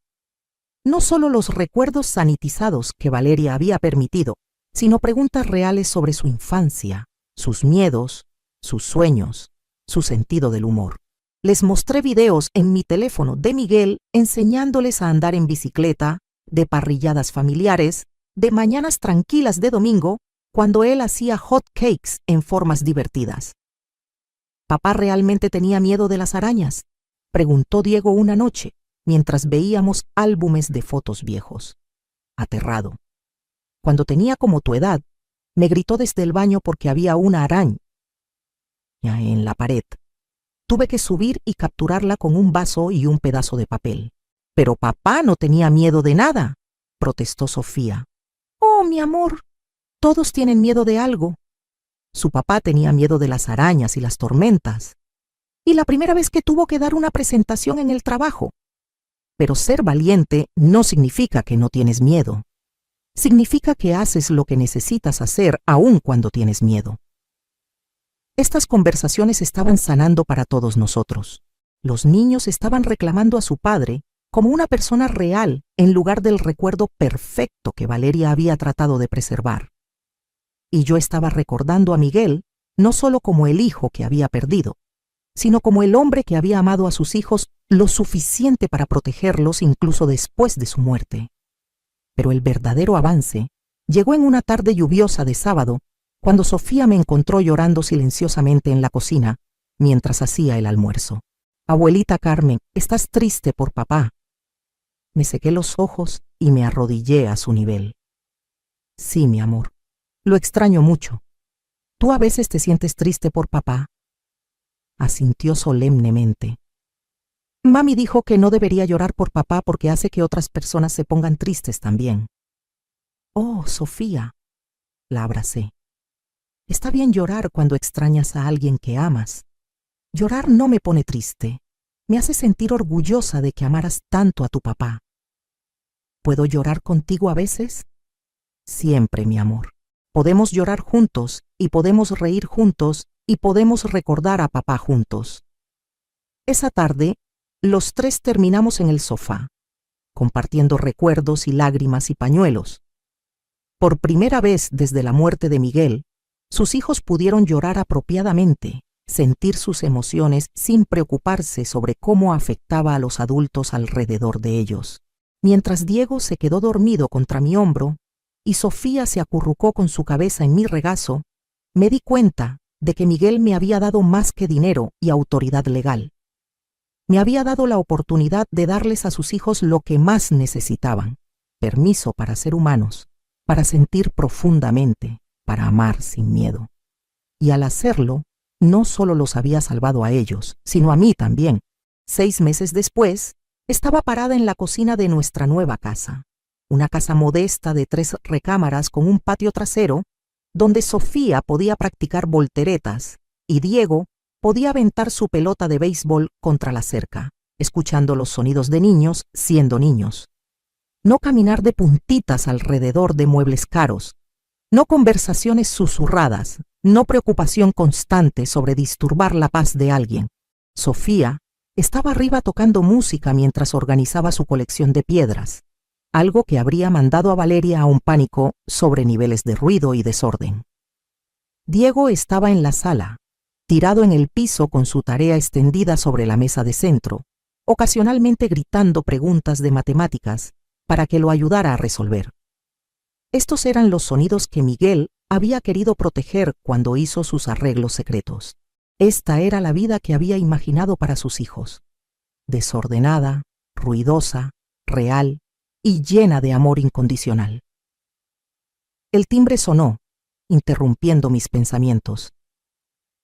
No solo los recuerdos sanitizados que Valeria había permitido, sino preguntas reales sobre su infancia, sus miedos, sus sueños, su sentido del humor. Les mostré videos en mi teléfono de Miguel enseñándoles a andar en bicicleta, de parrilladas familiares, de mañanas tranquilas de domingo, cuando él hacía hot cakes en formas divertidas. ¿Papá realmente tenía miedo de las arañas?, preguntó Diego una noche, mientras veíamos álbumes de fotos viejos. Aterrado. Cuando tenía como tu edad, me gritó desde el baño porque había una araña en la pared. Tuve que subir y capturarla con un vaso y un pedazo de papel. Pero papá no tenía miedo de nada, protestó Sofía. Oh, mi amor, todos tienen miedo de algo. Su papá tenía miedo de las arañas y las tormentas. Y la primera vez que tuvo que dar una presentación en el trabajo. Pero ser valiente no significa que no tienes miedo. Significa que haces lo que necesitas hacer aun cuando tienes miedo. Estas conversaciones estaban sanando para todos nosotros. Los niños estaban reclamando a su padre como una persona real en lugar del recuerdo perfecto que Valeria había tratado de preservar. Y yo estaba recordando a Miguel no solo como el hijo que había perdido, sino como el hombre que había amado a sus hijos lo suficiente para protegerlos incluso después de su muerte. Pero el verdadero avance llegó en una tarde lluviosa de sábado, cuando Sofía me encontró llorando silenciosamente en la cocina mientras hacía el almuerzo. Abuelita Carmen, ¿estás triste por papá? Me sequé los ojos y me arrodillé a su nivel. Sí, mi amor, lo extraño mucho. ¿Tú a veces te sientes triste por papá? Asintió solemnemente. Mami dijo que no debería llorar por papá porque hace que otras personas se pongan tristes también. Oh, Sofía, la abracé. Está bien llorar cuando extrañas a alguien que amas. Llorar no me pone triste. Me hace sentir orgullosa de que amaras tanto a tu papá. ¿Puedo llorar contigo a veces? Siempre, mi amor. Podemos llorar juntos y podemos reír juntos y podemos recordar a papá juntos. Esa tarde, los tres terminamos en el sofá, compartiendo recuerdos y lágrimas y pañuelos. Por primera vez desde la muerte de Miguel, sus hijos pudieron llorar apropiadamente, sentir sus emociones sin preocuparse sobre cómo afectaba a los adultos alrededor de ellos. Mientras Diego se quedó dormido contra mi hombro y Sofía se acurrucó con su cabeza en mi regazo, me di cuenta de que Miguel me había dado más que dinero y autoridad legal. Me había dado la oportunidad de darles a sus hijos lo que más necesitaban: permiso para ser humanos, para sentir profundamente, para amar sin miedo. Y al hacerlo, no solo los había salvado a ellos, sino a mí también. 6 meses después, estaba parada en la cocina de nuestra nueva casa, una casa modesta de 3 recámaras con un patio trasero, donde Sofía podía practicar volteretas y Diego podía aventar su pelota de béisbol contra la cerca, escuchando los sonidos de niños siendo niños. No caminar de puntitas alrededor de muebles caros, no conversaciones susurradas, no preocupación constante sobre disturbar la paz de alguien. Sofía estaba arriba tocando música mientras organizaba su colección de piedras, algo que habría mandado a Valeria a un pánico sobre niveles de ruido y desorden. Diego estaba en la sala, tirado en el piso con su tarea extendida sobre la mesa de centro, ocasionalmente gritando preguntas de matemáticas para que lo ayudara a resolver. Estos eran los sonidos que Miguel había querido proteger cuando hizo sus arreglos secretos. Esta era la vida que había imaginado para sus hijos: desordenada, ruidosa, real y llena de amor incondicional. El timbre sonó, interrumpiendo mis pensamientos.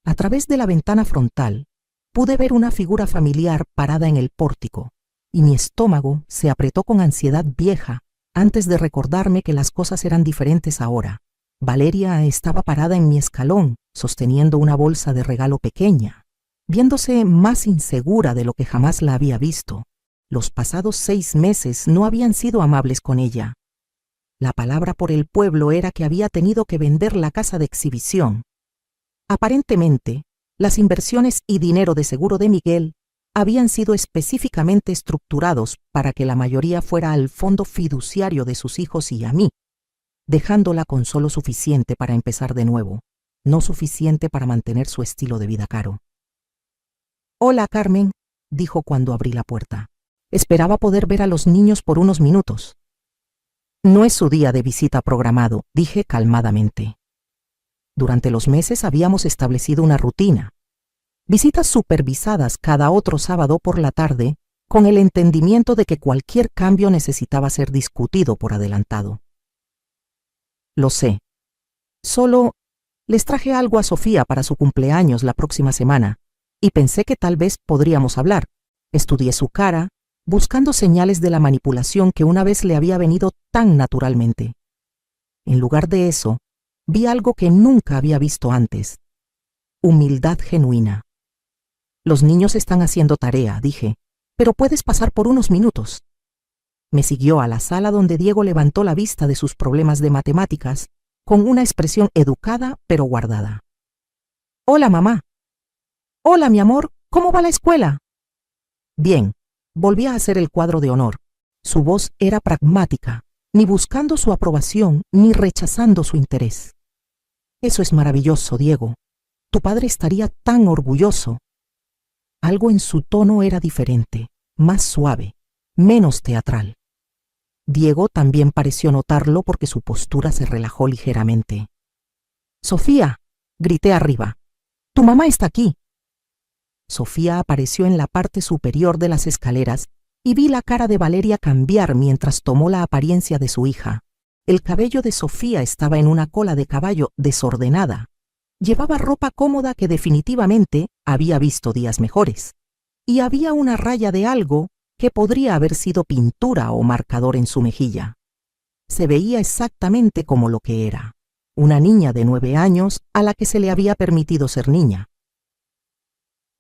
A través de la ventana frontal, pude ver una figura familiar parada en el pórtico, y mi estómago se apretó con ansiedad vieja antes de recordarme que las cosas eran diferentes ahora. Valeria estaba parada en mi escalón, sosteniendo una bolsa de regalo pequeña, viéndose más insegura de lo que jamás la había visto. Los pasados 6 meses no habían sido amables con ella. La palabra por el pueblo era que había tenido que vender la casa de exhibición. Aparentemente, las inversiones y dinero de seguro de Miguel habían sido específicamente estructurados para que la mayoría fuera al fondo fiduciario de sus hijos y a mí, dejándola con solo suficiente para empezar de nuevo, no suficiente para mantener su estilo de vida caro. «Hola, Carmen», dijo cuando abrí la puerta. Esperaba poder ver a los niños por unos minutos. «No es su día de visita programado», dije calmadamente. Durante los meses habíamos establecido una rutina. Visitas supervisadas cada otro sábado por la tarde, con el entendimiento de que cualquier cambio necesitaba ser discutido por adelantado. «Lo sé. Solo les traje algo a Sofía para su cumpleaños la próxima semana, y pensé que tal vez podríamos hablar». Estudié su cara, buscando señales de la manipulación que una vez le había venido tan naturalmente. En lugar de eso, vi algo que nunca había visto antes: humildad genuina. «Los niños están haciendo tarea», dije, «pero puedes pasar por unos minutos». Me siguió a la sala donde Diego levantó la vista de sus problemas de matemáticas con una expresión educada pero guardada. «Hola, mamá». «Hola, mi amor, ¿cómo va la escuela?» «Bien», volví a hacer el cuadro de honor. Su voz era pragmática, ni buscando su aprobación ni rechazando su interés. «Eso es maravilloso, Diego. Tu padre estaría tan orgulloso». Algo en su tono era diferente, más suave, menos teatral. Diego también pareció notarlo porque su postura se relajó ligeramente. «Sofía», grité arriba, «tu mamá está aquí». Sofía apareció en la parte superior de las escaleras y vi la cara de Valeria cambiar mientras tomó la apariencia de su hija. El cabello de Sofía estaba en una cola de caballo desordenada. Llevaba ropa cómoda que definitivamente había visto días mejores, y había una raya de algo que podría haber sido pintura o marcador en su mejilla. Se veía exactamente como lo que era: una niña de 9 años a la que se le había permitido ser niña.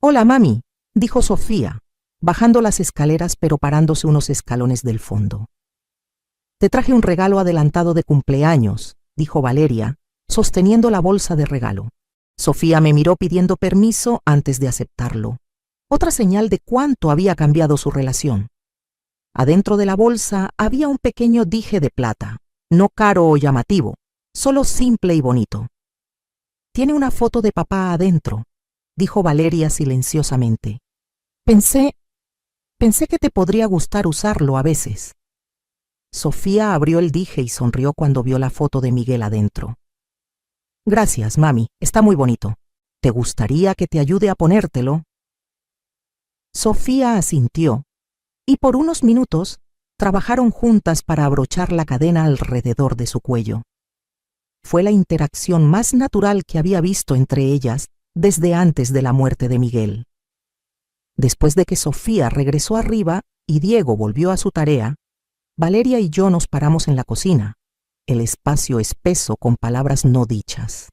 «Hola, mami», dijo Sofía, bajando las escaleras pero parándose unos escalones del fondo. «Te traje un regalo adelantado de cumpleaños», dijo Valeria, sosteniendo la bolsa de regalo. Sofía me miró pidiendo permiso antes de aceptarlo. Otra señal de cuánto había cambiado su relación. Adentro de la bolsa había un pequeño dije de plata, no caro o llamativo, solo simple y bonito. «Tiene una foto de papá adentro», dijo Valeria silenciosamente. Pensé que te podría gustar usarlo a veces». Sofía abrió el dije y sonrió cuando vio la foto de Miguel adentro. «Gracias, mami, está muy bonito. ¿Te gustaría que te ayude a ponértelo?» Sofía asintió, y por unos minutos trabajaron juntas para abrochar la cadena alrededor de su cuello. Fue la interacción más natural que había visto entre ellas desde antes de la muerte de Miguel. Después de que Sofía regresó arriba y Diego volvió a su tarea, Valeria y yo nos paramos en la cocina, el espacio espeso con palabras no dichas.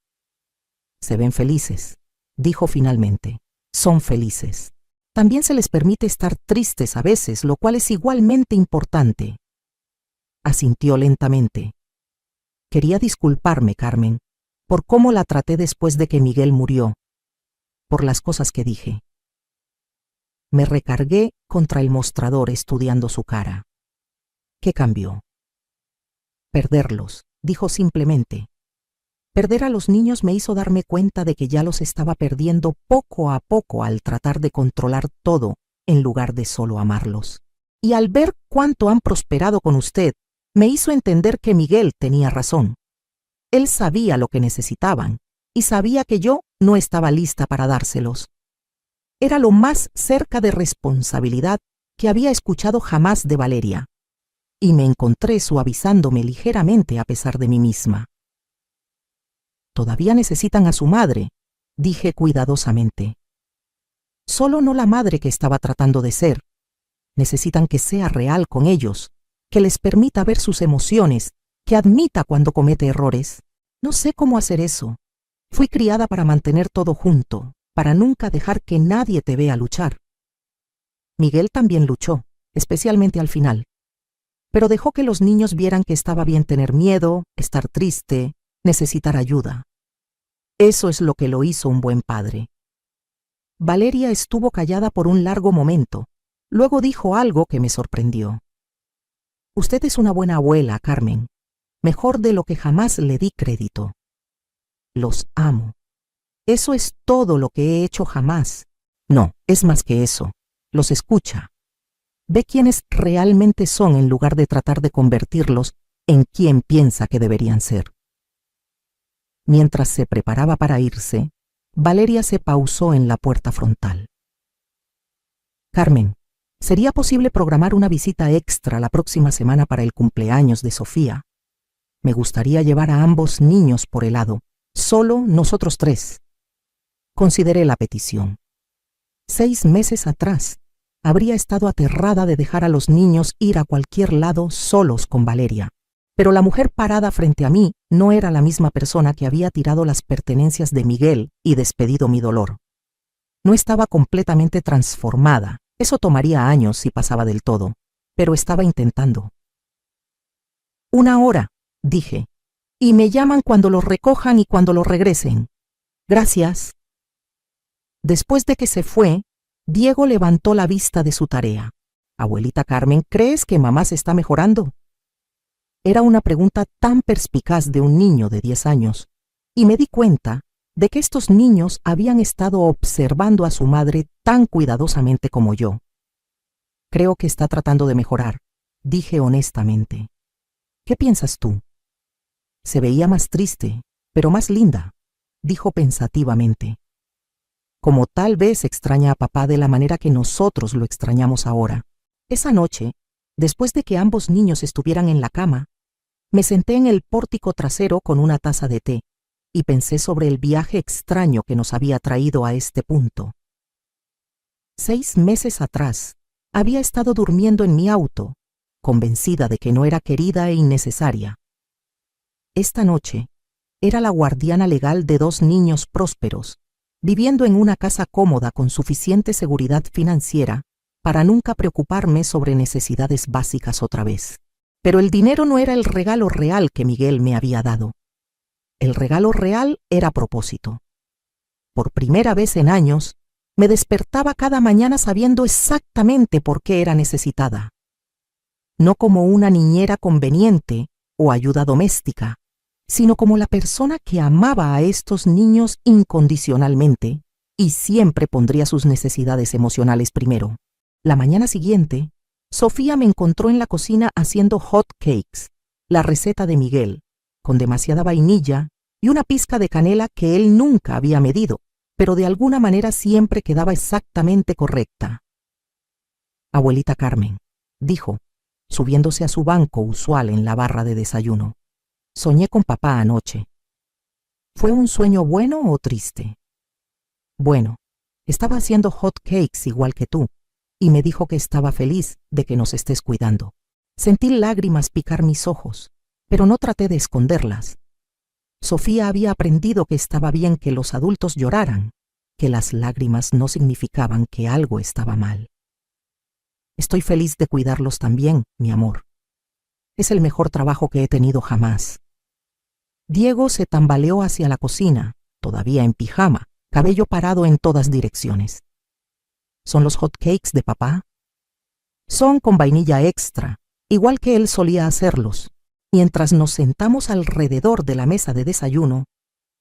Se ven felices, dijo finalmente. Son felices. También se les permite estar tristes a veces, lo cual es igualmente importante. Asintió lentamente. Quería disculparme, Carmen, por cómo la traté después de que Miguel murió, por las cosas que dije. Me recargué contra el mostrador estudiando su cara. ¿Qué cambió? Perderlos, dijo simplemente. Perder a los niños me hizo darme cuenta de que ya los estaba perdiendo poco a poco al tratar de controlar todo en lugar de solo amarlos. Y al ver cuánto han prosperado con usted, me hizo entender que Miguel tenía razón. Él sabía lo que necesitaban y sabía que yo no estaba lista para dárselos. Era lo más cerca de responsabilidad que había escuchado jamás de Valeria, y me encontré suavizándome ligeramente a pesar de mí misma. Todavía necesitan a su madre, dije cuidadosamente. Solo no la madre que estaba tratando de ser. Necesitan que sea real con ellos, que les permita ver sus emociones, que admita cuando comete errores. No sé cómo hacer eso. Fui criada para mantener todo junto, para nunca dejar que nadie te vea luchar. Miguel también luchó, especialmente al final. Pero dejó que los niños vieran que estaba bien tener miedo, estar triste, necesitar ayuda. Eso es lo que lo hizo un buen padre. Valeria estuvo callada por un largo momento. Luego dijo algo que me sorprendió. Usted es una buena abuela, Carmen. Mejor de lo que jamás le di crédito. Los amo. Eso es todo lo que he hecho jamás. No, es más que eso. Los escucha. Ve quiénes realmente son en lugar de tratar de convertirlos en quien piensa que deberían ser. Mientras se preparaba para irse, Valeria se pausó en la puerta frontal. Carmen, ¿sería posible programar una visita extra la próxima semana para el cumpleaños de Sofía? Me gustaría llevar a ambos niños por helado, solo nosotros tres. Consideré la petición. 6 meses atrás, habría estado aterrada de dejar a los niños ir a cualquier lado solos con Valeria. Pero la mujer parada frente a mí no era la misma persona que había tirado las pertenencias de Miguel y despedido mi dolor. No estaba completamente transformada, eso tomaría años si pasaba del todo, pero estaba intentando. 1 hora, dije, y me llaman cuando los recojan y cuando los regresen. Gracias. Después de que se fue, Diego levantó la vista de su tarea. Abuelita Carmen, ¿crees que mamá se está mejorando? Era una pregunta tan perspicaz de un niño de 10 años, y me di cuenta de que estos niños habían estado observando a su madre tan cuidadosamente como yo. Creo que está tratando de mejorar, dije honestamente. ¿Qué piensas tú? Se veía más triste, pero más linda, dijo pensativamente. Como tal vez extraña a papá de la manera que nosotros lo extrañamos ahora. Esa noche, después de que ambos niños estuvieran en la cama, me senté en el pórtico trasero con una taza de té y pensé sobre el viaje extraño que nos había traído a este punto. 6 meses atrás, había estado durmiendo en mi auto, convencida de que no era querida e innecesaria. Esta noche, era la guardiana legal de 2 niños prósperos, viviendo en una casa cómoda con suficiente seguridad financiera para nunca preocuparme sobre necesidades básicas otra vez. Pero el dinero no era el regalo real que Miguel me había dado. El regalo real era propósito. Por primera vez en años, me despertaba cada mañana sabiendo exactamente por qué era necesitada. No como una niñera conveniente o ayuda doméstica, sino como la persona que amaba a estos niños incondicionalmente y siempre pondría sus necesidades emocionales primero. La mañana siguiente, Sofía me encontró en la cocina haciendo hot cakes, la receta de Miguel, con demasiada vainilla y una pizca de canela que él nunca había medido, pero de alguna manera siempre quedaba exactamente correcta. Abuelita Carmen, dijo, subiéndose a su banco usual en la barra de desayuno. Soñé con papá anoche. ¿Fue un sueño bueno o triste? Bueno, estaba haciendo hot cakes igual que tú, y me dijo que estaba feliz de que nos estés cuidando. Sentí lágrimas picar mis ojos, pero no traté de esconderlas. Sofía había aprendido que estaba bien que los adultos lloraran, que las lágrimas no significaban que algo estaba mal. Estoy feliz de cuidarlos también, mi amor. Es el mejor trabajo que he tenido jamás. Diego se tambaleó hacia la cocina, todavía en pijama, cabello parado en todas direcciones. ¿Son los hot cakes de papá? Son con vainilla extra, igual que él solía hacerlos. Mientras nos sentamos alrededor de la mesa de desayuno,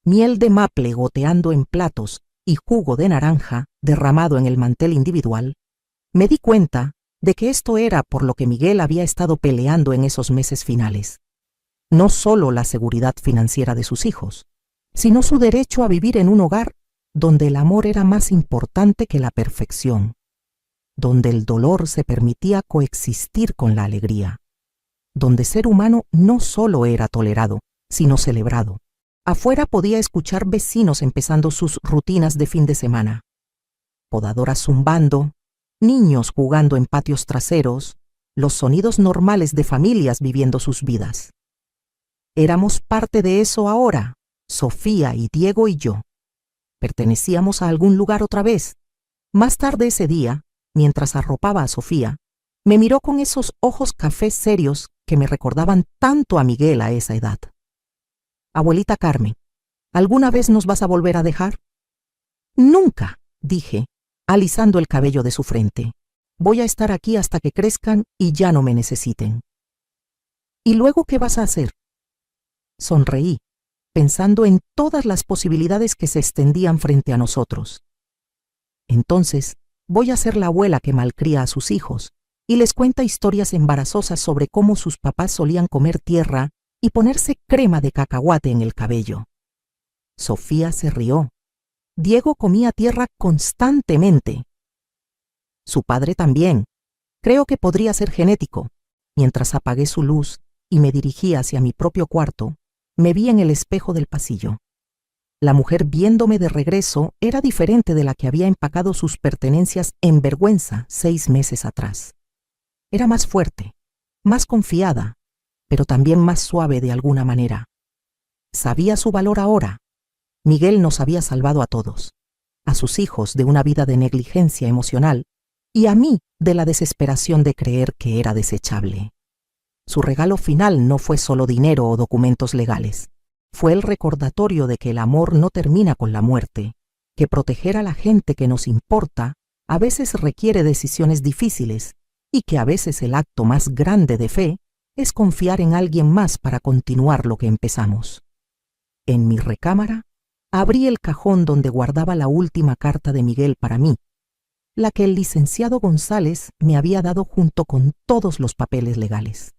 miel de maple goteando en platos y jugo de naranja derramado en el mantel individual, me di cuenta de que esto era por lo que Miguel había estado peleando en esos meses finales. No solo la seguridad financiera de sus hijos, sino su derecho a vivir en un hogar donde el amor era más importante que la perfección, donde el dolor se permitía coexistir con la alegría, donde ser humano no solo era tolerado, sino celebrado. Afuera podía escuchar vecinos empezando sus rutinas de fin de semana, podadoras zumbando, niños jugando en patios traseros, los sonidos normales de familias viviendo sus vidas. Éramos parte de eso ahora, Sofía y Diego y yo. Pertenecíamos a algún lugar otra vez. Más tarde ese día, mientras arropaba a Sofía, me miró con esos ojos café serios que me recordaban tanto a Miguel a esa edad. Abuelita Carmen, ¿alguna vez nos vas a volver a dejar? Nunca, dije, alisando el cabello de su frente. Voy a estar aquí hasta que crezcan y ya no me necesiten. ¿Y luego qué vas a hacer? Sonreí, pensando en todas las posibilidades que se extendían frente a nosotros. Entonces, voy a ser la abuela que malcría a sus hijos y les cuenta historias embarazosas sobre cómo sus papás solían comer tierra y ponerse crema de cacahuate en el cabello. Sofía se rió. Diego comía tierra constantemente. Su padre también. Creo que podría ser genético. Mientras apagué su luz y me dirigí hacia mi propio cuarto, me vi en el espejo del pasillo. La mujer viéndome de regreso era diferente de la que había empacado sus pertenencias en vergüenza 6 meses atrás. Era más fuerte, más confiada, pero también más suave de alguna manera. Sabía su valor ahora. Miguel nos había salvado a todos, a sus hijos de una vida de negligencia emocional y a mí de la desesperación de creer que era desechable. Su regalo final no fue solo dinero o documentos legales. Fue el recordatorio de que el amor no termina con la muerte, que proteger a la gente que nos importa a veces requiere decisiones difíciles y que a veces el acto más grande de fe es confiar en alguien más para continuar lo que empezamos. En mi recámara, abrí el cajón donde guardaba la última carta de Miguel para mí, la que el licenciado González me había dado junto con todos los papeles legales.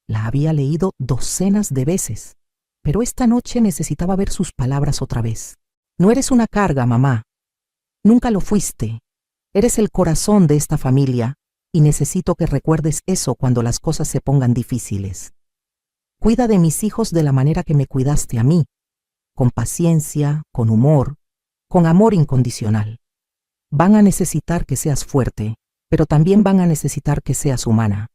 La había leído docenas de veces, pero esta noche necesitaba ver sus palabras otra vez. No eres una carga, mamá. Nunca lo fuiste. Eres el corazón de esta familia y necesito que recuerdes eso cuando las cosas se pongan difíciles. Cuida de mis hijos de la manera que me cuidaste a mí, con paciencia, con humor, con amor incondicional. Van a necesitar que seas fuerte, pero también van a necesitar que seas humana.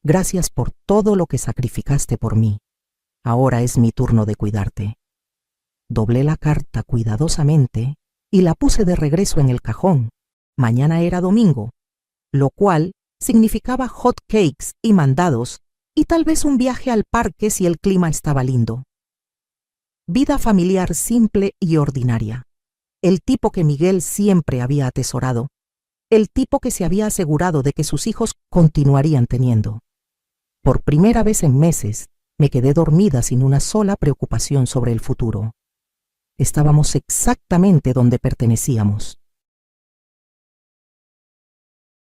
Gracias por todo lo que sacrificaste por mí. Ahora es mi turno de cuidarte. Doblé la carta cuidadosamente y la puse de regreso en el cajón. Mañana era domingo, lo cual significaba hot cakes y mandados y tal vez un viaje al parque si el clima estaba lindo. Vida familiar simple y ordinaria. El tipo que Miguel siempre había atesorado. El tipo que se había asegurado de que sus hijos continuarían teniendo. Por primera vez en meses, me quedé dormida sin una sola preocupación sobre el futuro. Estábamos exactamente donde pertenecíamos.